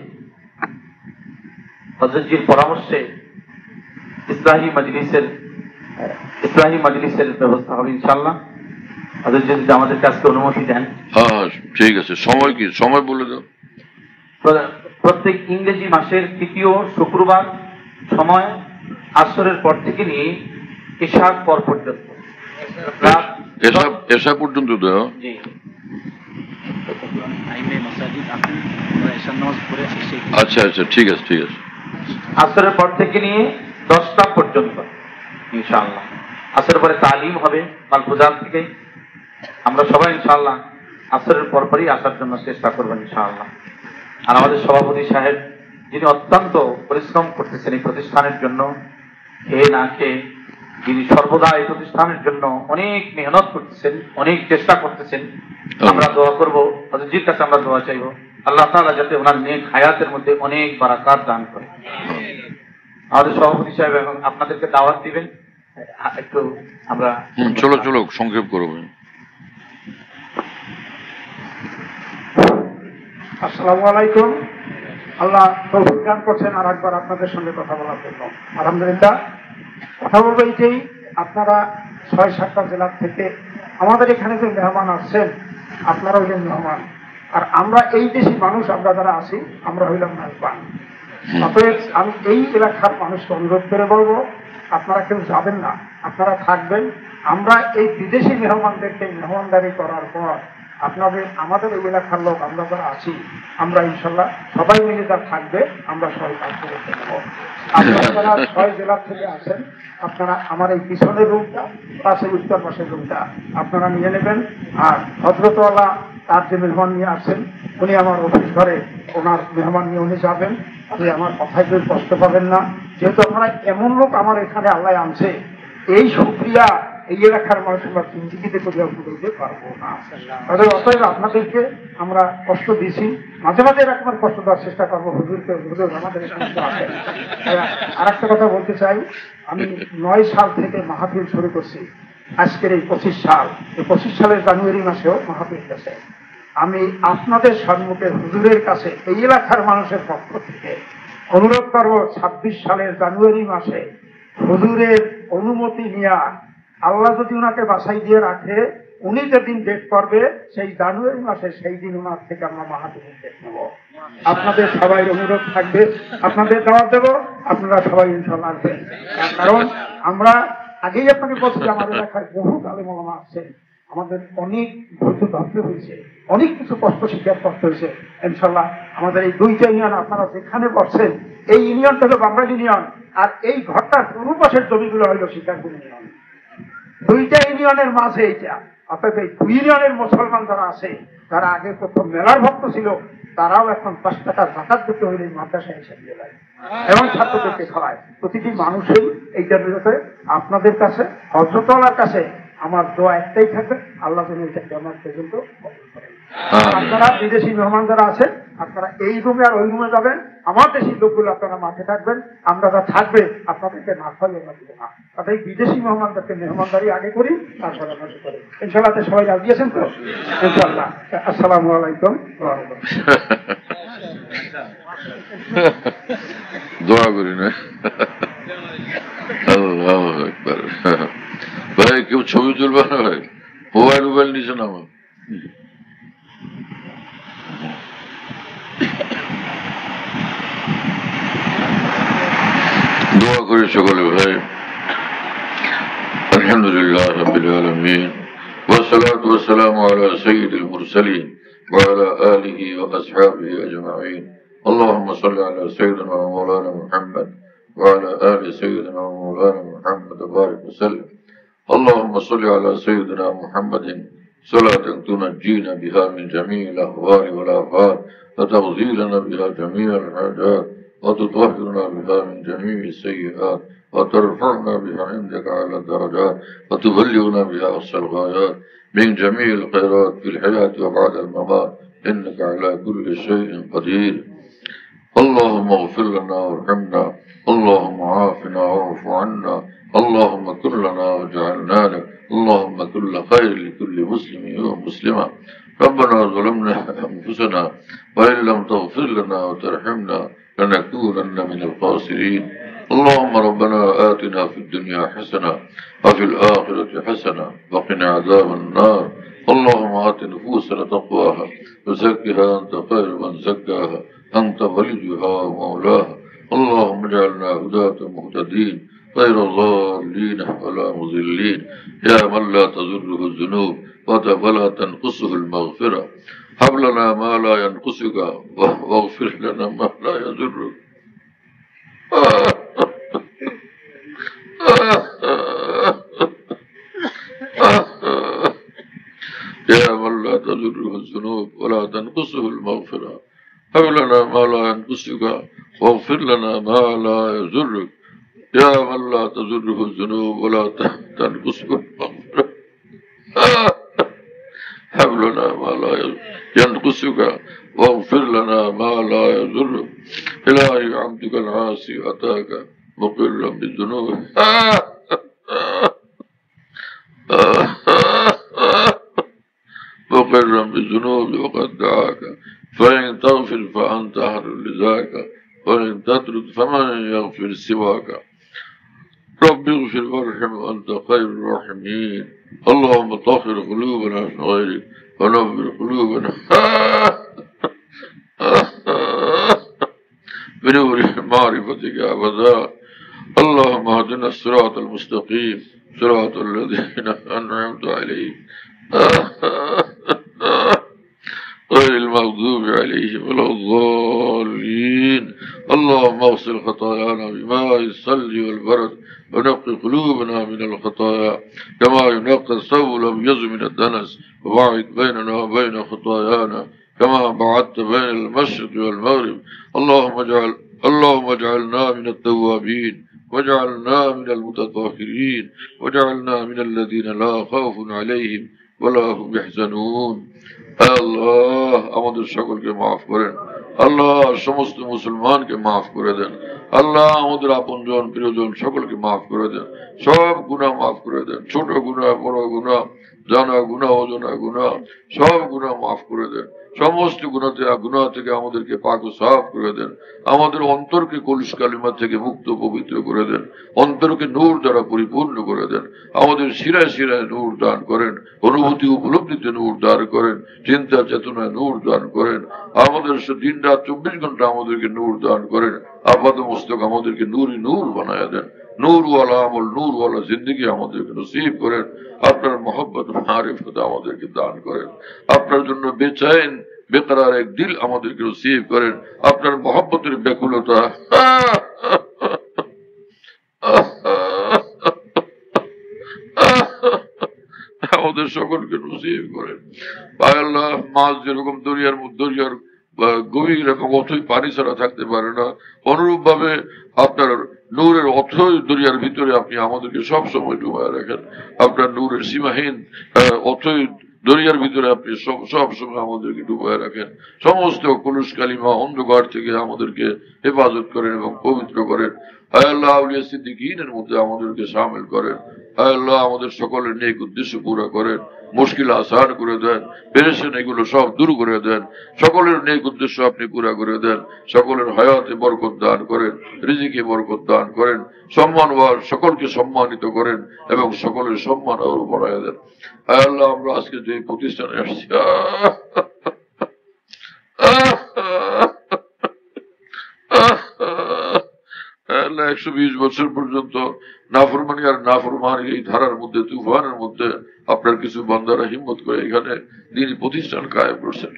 হযরতজির পরামর্শে ইসলাহি মজলিসের ব্যবস্থা হবে ইনশাআল্লাহ। হযরতজি যদি আমাদের কাছে অনুমতি দেন। হ্যাঁ ঠিক আছে। সময় কি? সময় বলে দাও। প্রত্যেক ইংরেজি মাসের তৃতীয় শুক্রবার, সময় আসরের পর থেকে নিয়ে ইশার পর পর্যন্ত, এশা পর্যন্ত দাও। জি, আচ্ছা আচ্ছা ঠিক আছে ঠিক আছে। আসরের পর থেকে নিয়ে 10টা পর্যন্ত ইনশাআল্লাহ। আসরের পরে তালিম হবে মালপুজার থেকে। আমরা সবাই ইনশাআল্লাহ আসরের পরপরই আসার জন্য চেষ্টা করবেন ইনশাআল্লাহ। আর আমাদের সভাপতি সাহেব যিনি অত্যন্ত পরিশ্রম করতেছেন এই প্রতিষ্ঠানের জন্য, খেয়ে না খেয়ে যিনি সর্বদা এই প্রতিষ্ঠানের জন্য অনেক মেহনত করতেছেন, অনেক চেষ্টা করতেছেন। আমরা দোয়া করবো, হযরতজির কাছে আমরা দোয়া চাইবো আল্লাহ তাআলা যাতে ওনার নেক হায়াতের মধ্যে অনেক বারাকাত দান করে। আমাদের সভাপতি সাহেব এখন আপনাদেরকে দাওয়াত দিবেন, একটু আমরা চলো সংক্ষেপ করবো। আসসালামু আলাইকুম। আল্লাহ তৌফিক দান করছেন আর একবার আপনাদের সঙ্গে কথা বলার জন্য। আলহামদুলিল্লাহ। কথা বলবো এইটাই, আপনারা 6-7টা জেলার থেকে আমাদের এখানে যে মেহমান আসছেন, আপনারা হইলেন মেহমান, আর আমরা এই দেশি মানুষ, আমরা যারা আছি আমরা হইলাম মেহমান। অতএব আমি এই এলাকার মানুষকে অনুরোধ করে বলবো, আপনারা কেউ যাবেন না, আপনারা থাকবেন। আমরা এই বিদেশি মেহমানদেরকে মেহমানদারি করার পর আমাদের এই এলাকার লোক আমরা যারা আছি, আমরা ইনশাল্লাহ সবাই মিলে যা থাকবে আমরা সবাই কাজ করতে নেব। আপনারা যারা 6 জেলার থেকে আসেন, আপনারা আমার এই পিছনের রুমটা, পাশে উত্তর পাশের রুমটা আপনারা নিয়ে নেবেন। আর হযরতওয়ালা তার যে মেহমান নিয়ে আসছেন, উনি আমার অফিস ঘরে ওনার মেহমান নিয়ে উনি যাবেন। আপনি আমার কথায় কেউ কষ্ট পাবেন না, যেহেতু আপনারা এমন লোক আমার এখানে আল্লাহ আনছে, এই শুকরিয়া এই এলাকার মানুষ আমরা জিন্দিগিতে করে দিতে পারবো না। অতএব আপনাদেরকে আমরা কষ্ট দিয়েছি, মাঝে মাঝে এরকম কষ্ট দেওয়ার চেষ্টা করবো। হুজুরকে হুজুর আমাদের আর একটা কথা বলতে চাই, আমি 9 সাল থেকে মাহফিল শুরু করছি, আজকের এই 25 সাল, এই 25 সালের জানুয়ারি মাসেও মাহফিল গেছে। আমি আপনাদের সম্মুখে হুজুরের কাছে এই এলাকার মানুষের পক্ষ থেকে অনুরোধ করব, 26 সালের জানুয়ারি মাসে হুজুরের অনুমতি নিয়ে আল্লাহ যদি ওনাকে বাসায় দিয়ে রাখে, উনি যেদিন ডেট করবে সেই জানুয়ারি মাসে, সেই দিন ওনার থেকে আমরা মাহফিলের ডেট নেব। আপনাদের সবাই অনুরোধ থাকবে, আপনাদের দাওয়াত দেব, আপনারা সবাই ইনশাআল্লাহ আসবেন। কারণ আমরা আগেই আপনাকে বলছি যে আমার এলাকায় বহু আলেম ওলামা আছে, আমাদের অনেক ধৈর্য ধরতে হয়েছে, অনেক কিছু কষ্ট স্বীকার করতে হয়েছে। ইনশাল্লাহ আমাদের এই 2টা ইউনিয়ন আপনারা যেখানে বসছেন, এই ইউনিয়নটা হলো বামরাজ ইউনিয়ন, আর এই ঘরটার পূর্ব পাশের জমিগুলো হলো শিকারপুর ইউনিয়ন। 2টা ইউনিয়নের মাঝে এইটা। অর্থাৎ এই 2 ইউনিয়নের মুসলমান যারা আছে, যারা আগে প্রথম মেলার ভক্ত ছিল, তারাও এখন 5 টাকা জাকাত দিতে হইলে মাদ্রাসায় এসে দিয়ে দেয় এবং ছাত্রদেরকে খাওয়ায়। প্রতিটি মানুষই এইটার বিরুদ্ধে আপনাদের কাছে, হযরতওয়ালার কাছে আমার দোয়া একটাই থাকবে, আল্লাহ যেন এটাকে আমার পর্যন্ত কবুল করেন। আপনারা বিদেশি মেহমান যারা আছেন, আপনারা এই রুমে আর ওই রুমে যাবেন, আমার দেশি লোকগুলো আপনারা মাঠে থাকবেন, আমরা যা থাকবে আপনাদেরকে না খাওয়াই আমরা দিব না। তাদের বিদেশি মেহমানদেরকে মেহমানদারি আগে করি, তারপরে আমরা করি। ইনশাআল্লাহ সবাই রাজি দিয়েছেন তো? ইনশাআল্লাহ। আসসালামু আলাইকুম ওয়া রাহমাতুল্লাহ। দোয়া করি না। আল্লাহু আকবার। ভাই কেউ ছবি তুলবে না ভাই, মোবাইল নিচে নামা। দোয়া করি সকলে ভাই। আলহামদুলিল্লাহ রাব্বিল আলামিন, ওয়াসসালাতু ওয়াসসালামু আলা সাইয়্যিদিল মুরসালিন ওয়া আলা আলিহি ওয়া আসহাবিহি আজমাইন। اللهم صل على سيدنا ومولانا محمد وعلى آل سيدنا ومولانا محمد وبارك وسلم. اللهم صل على سيدنا محمد صلاة تنجينا بها من جميع الأهوال والآفات، وتغزيلنا بها جميع الحاجات، وتطهرنا بها من جميع السيئات، وترفعنا بها عندك على الدرجات، وتبلغنا بها أقصى الغايات من جميع الخيرات في الحياة وبعد الممات، إنك على كل شيء قدير. اللهم اغفر لنا وارحمنا، اللهم عافنا واعف عنا، اللهم كن لنا واجعلنا لك، اللهم كل خير لكل مسلم ومسلمة. ربنا ظلمنا أنفسنا وإن لم تغفر لنا وترحمنا لنكونن من الخاسرين. اللهم ربنا آتنا في الدنيا حسنة وفي الآخرة حسنة وقنا عذاب النار. اللهم آت نفوسنا تقواها وزكها أنت خير من زكاها، أنت وليها ومولاها. اللهم اجعلنا هداة مهتدين غير ضالين ولا مضلين، يا من لا تضره الذنوب ولا تنقصه المغفرة. هب لنا ما لا ينقصك واغفر لنا ما لا يضرك. يا من لا تضره الذنوب ولا تنقصه المغفرة، هب لنا ما لا ينقصك واغفر لنا ما لا يضرك. يا من لا تضره الذنوب ولا تنقصه المغفرة، هب لنا ما لا ينقصك واغفر لنا ما لا يضرك. إلهي عبدك العاصي أتاك مقرا بالذنوب، مقرا بالذنوب وقد دعاك، فإن تغفر فأنت أهل لذاك، وإن تترك فمن يغفر سواك. رب اغفر وارحم وأنت خير الراحمين. اللهم طهر قلوبنا من غيرك ونور قلوبنا بنور معرفتك أبدا. اللهم اهدنا الصراط المستقيم، صراط الذين أنعمت عليهم غير المغضوب عليهم ولا الضالين. اللهم اغسل خطايانا بماء الثلج والبرد، ونقي قلوبنا من الخطايا كما ينقى الثوب الأبيض من الدنس، وباعد بيننا وبين خطايانا كما بعدت بين المشرق والمغرب. اللهم اجعلنا من التوابين واجعلنا من المتطهرين واجعلنا من الذين لا خوف عليهم ولا هم يحزنون আল্লাহ আমাদের সকলকে মাফ করেন আল্লাহ সমস্ত মুসলমানকে মাফ করে দেন আল্লাহ আমাদের আপনজন প্রিয়জন সকলকে মাফ করে দেন সব গুনাহ মাফ করে দেন ছোট গুনাহ বড় গুনাহ জানা গুনাহ অজানা গুনাহ সব গুনাহ মাফ করে দেন সমস্ত গুনাহ থেকে আমাদেরকে পাক ও সাফ করে দেন আমাদের অন্তরকে কলুষ কালিমা থেকে মুক্ত পবিত্র করে দেন অন্তরকে নূর দ্বারা পরিপূর্ণ করে দেন আমাদের শিরায় শিরায় নূর দান করেন অনুভূতি উপলব্ধিতে নূর দান করেন চিন্তা চেতনায় নূর দান করেন আমাদের দিন রাত 24 ঘন্টা আমাদেরকে নূর দান করেন আপাত মস্তক আমাদেরকে নূরই নূর বানায় দেন নূরওয়ালা আমল নূরওয়ালা জিন্দগি আমাদেরকে নসিব করেন আপনার মহব্বত মারিফত আমাদেরকে দান করেন আপনার জন্য বেচাইন বেকরার এক দিল আমাদেরকে নসিব করেন আপনার মহব্বতের ব্যাকুলতা আমাদের সকলকে নসিব করেন আল্লাহ মাছ যেরকম দরিয়ার গভীর এবং অথই পানি ছাড়া থাকতে পারে না অনুরূপ ভাবে আপনার নূরের অথই দরিয়ার ভিতরে আপনি আমাদেরকে সব সময় ডুবায় রাখেন আপনার নূরের সীমাহীন অথই দরিয়ার ভিতরে আপনি সব সময় আমাদেরকে ডুবায় রাখেন সমস্ত কলুষ কালিমা অন্ধকার থেকে আমাদেরকে হেফাজত করেন এবং পবিত্র করেন আল্লাহ আউলিয়া সিদ্দিকীনের মধ্যে আমাদেরকে শামিল করেন আল্লাহ আমাদের সকলের নেক উদ্দেশ্য পুরা করেন মুশকিল আসান করে দেন পেরেশান এগুলো সব দূর করে দেন সকলের নেক উদ্দেশ্য আপনি পুরা করে দেন সকলের হায়াতে বরকত দান করেন রিজিকে বরকত দান করেন সম্মানবান সকলকে সম্মানিত করেন এবং সকলের সম্মান আরো বাড়ায় দেন আল্লাহ আমরা আজকে যে প্রতিষ্ঠানে আসছি আল্লাহ 120 বছর পর্যন্ত নাফরমানি আর নাফরমানির এই ধারার মধ্যে তুফানের মধ্যে আপনার কিছু বান্দারা হিম্মত করে এখানে তিনি প্রতিষ্ঠান কায়েম করছেন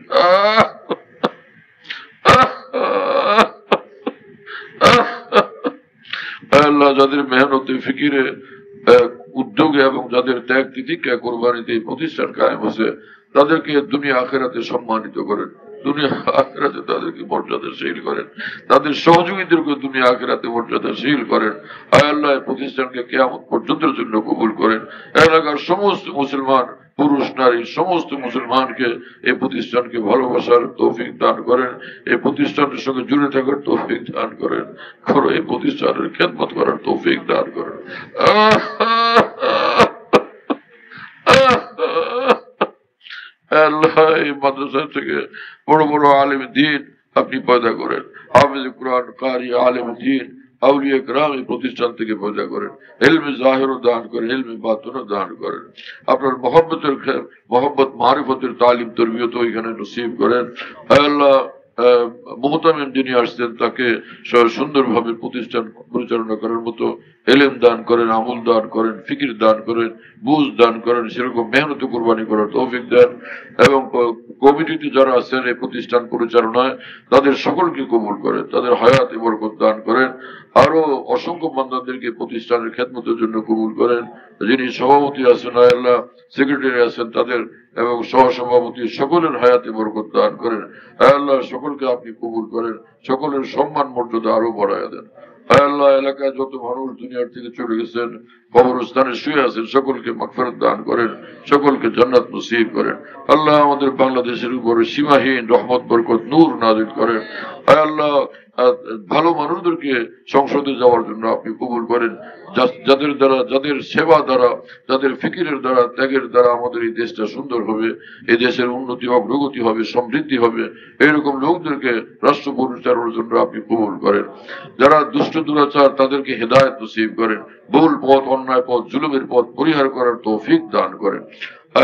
আল্লাহ যাদের মেহনতে ফিকিরে উদ্যোগে এবং যাদের ত্যাগ তিতিক্ষা কোরবানিতে এই প্রতিষ্ঠান কায়েম আছে তাদেরকে দুনিয়া আখেরাতে সম্মানিত করেন দুনিয়া আখেরাতে তাদেরকে মর্যাদাশীল করেন তাদের সহযোগীদেরকে দুনিয়া আখেরাতে মর্যাদাশীল করেন আল্লাহ প্রতিষ্ঠানকে কিয়ামত পর্যন্তের জন্য কবুল করেন এলাকার সমস্ত মুসলমান পুরুষ নারী সমস্ত মুসলমানকে এই প্রতিষ্ঠানকে ভালোবাসার তৌফিক দান করেন এই প্রতিষ্ঠানের সঙ্গে জুড়ে থাকার তৌফিক দান করেন এই প্রতিষ্ঠানের খেদমত করার তৌফিক দান করেন আল্লাহ এই মাদ্রাসা থেকে বড় বড় আলেম দ্বীন আপনি পয়দা করেন হাফিজ কুরআন কারি আলেম দ্বীন আউলিয়া کرام এই প্রতিষ্ঠান থেকে পয়দা করেন ইলমে জাহির দান করেন ইলমে বাতিন দান করেন আপনার মহব্বত মারিফতের তালিম তরবিয়ত এখানে নসিব করেন আল্লাহ মুহতামিম যিনি আসছেন তাকে সুন্দরভাবে প্রতিষ্ঠান পরিচালনা করার মতো ইলম দান করেন আমল দান করেন ফিকির দান করেন বুঝ দান করেন সেরকম মেহনত কুরবানি করার তৌফিক দেন এবং কমিটিতে যারা আছেন এই প্রতিষ্ঠান পরিচালনায় তাদের সকলকে কবুল করেন তাদের হায়াতে বরকত দান করেন আরো অসংখ্য বান্দাদেরকে প্রতিষ্ঠানের খেদমতের জন্য কবুল করেন যিনি সভাপতি আছেন আল্লাহ সেক্রেটারি আছেন তাদের এবং সহসভাপতি সকলের হায়াতে বরকত দান করেন আল্লাহ সকলকে আপনি কবুল করেন সকলের সম্মান মর্যাদা আরো বাড়ায় দেন আল্লাহ এলাকায় যত মানুষ দুনিয়ার থেকে চলে গেছেন কবরস্থানে শুয়ে আছেন সকলকে মাগফিরাত দান করেন সকলকে জান্নাত নসিব করেন আল্লাহ আমাদের বাংলাদেশের উপরে সীমাহীন রহমত বরকত নূর নাযিল করেন আল্লাহ ভালো মানুষদেরকে সংসদে যাওয়ার জন্য আপনি কবুল করেন যাদের দ্বারা যাদের সেবা দ্বারা যাদের ফিকিরের দ্বারা ত্যাগের দ্বারা আমাদের এই দেশটা সুন্দর হবে এই দেশের উন্নতি অগ্রগতি হবে সমৃদ্ধি হবে এইরকম লোকদেরকে রাষ্ট্র পরিচালনার জন্য আপনি কবুল করেন যারা দুষ্ট দুরাচার তাদেরকে হেদায়েত নসিব করেন ভুল পথ অন্যায় পথ জুলুমের পথ পরিহার করার তৌফিক দান করেন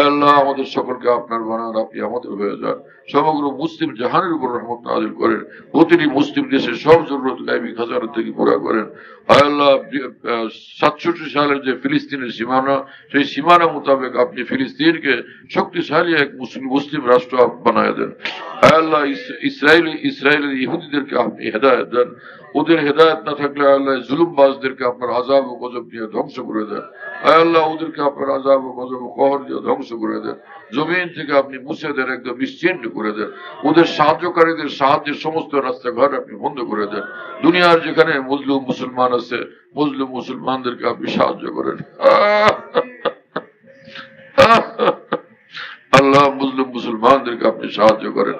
আল্লাহ আমাদের সকলকে আপনার বানান আপনি আমাদের হয়ে যান সমগ্র মুসলিম জাহানের উপর রহমত নাযিল করেন প্রতিটি মুসলিম দেশের সব জরুরত গায়বী খাজানা থেকে পুরা করেন আল্লাহ 67 সালের যে ফিলিস্তিনের সীমানা সেই সীমানা মোতাবেক আপনি ফিলিস্তিনকে শক্তিশালী এক মুসলিম রাষ্ট্র বানায় দেন আল্লাহ ইসরায়েলের ইহুদিদেরকে আপনি হেদায়েত দেন ওদের হেদায়েত না থাকলে আল্লাহ জুলুমবাজদেরকে আপনার আযাব ও গজব দিয়ে ধ্বংস করে দেন আল্লাহ ওদেরকে আপনার আযাব ও গজব ও কহর দিয়ে ধ্বংস ধ্বংস করে দেন, জমিন থেকে আপনি মুছে দেন, একদম নিশ্চিহ্ন করে দেন। ওদের সাহায্যকারীদের সাহায্যের সমস্ত রাস্তাঘাট আপনি বন্ধ করে দেন। দুনিয়ার যেখানে মুসলিম মুসলমান আছে, মুসলিম মুসলমানদেরকে আপনি সাহায্য করেন। আল্লাহ মুসলিম মুসলমানদেরকে আপনি সাহায্য করেন।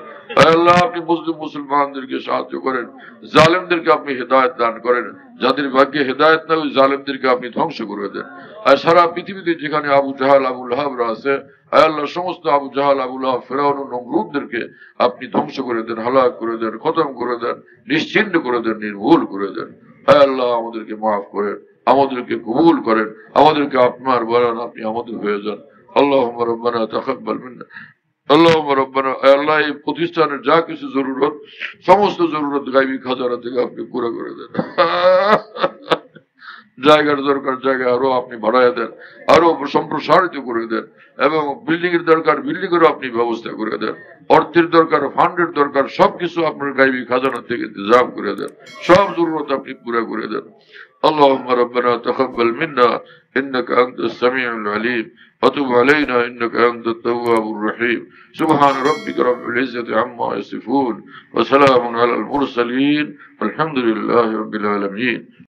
আল্লাহ আপনি মুসলিম মুসলমানদেরকে সাহায্য করেন। জালেমদেরকে আপনি হেদায়েত দান করেন। যাদের ভাগ্যে হেদায়েত না, ওই জালেমদেরকে আপনি ধ্বংস করে দেন। আর সারা পৃথিবীতে যেখানে আবু জাহাল আবু লাহাবরা আছে, আল্লাহ সমস্ত আবু জাহাল আবু লাহাব ফিরআউন ও নমরুদদেরকে আপনি ধ্বংস করে দেন, হালাক করে দেন, খতম করে দেন, নিশ্চিহ্ন করে দেন, নির্মূল করে দেন। আল্লাহ আমাদেরকে মাফ করেন, আমাদেরকে কবুল করেন, আমাদেরকে আপনার বলেন, আপনি আমাদের হয়ে যান। اللهم ربنا تقبل منا اللهم ربنا আল্লাহ এই প্রতিষ্ঠানের যা কিছু জরুরত, সমস্ত জরুরত গায়বী খাজানা থেকে আপনি পুরো করে দেন। জায়গার দরকার জায়গা আরো আপনি বাড়ায় দেন, আরো সম্প্রসারিত করে দেন, এবং বিল্ডিং এর দরকার বিল্ডিং এরও আপনি ব্যবস্থা করে দেন, অর্থের দরকার ফান্ডের দরকার সবকিছু আপনার গায়বী খাজানা থেকে ইন্তজাম করে দেন, সব জরুরত আপনি পুরো করে দেন। اللهم ربنا تقبل منا إنك أنت السميع العليم وتب علينا إنك أنت التواب الرحيم. سبحان ربك رب العزة عما يصفون وسلام على المرسلين والحمد لله رب العالمين.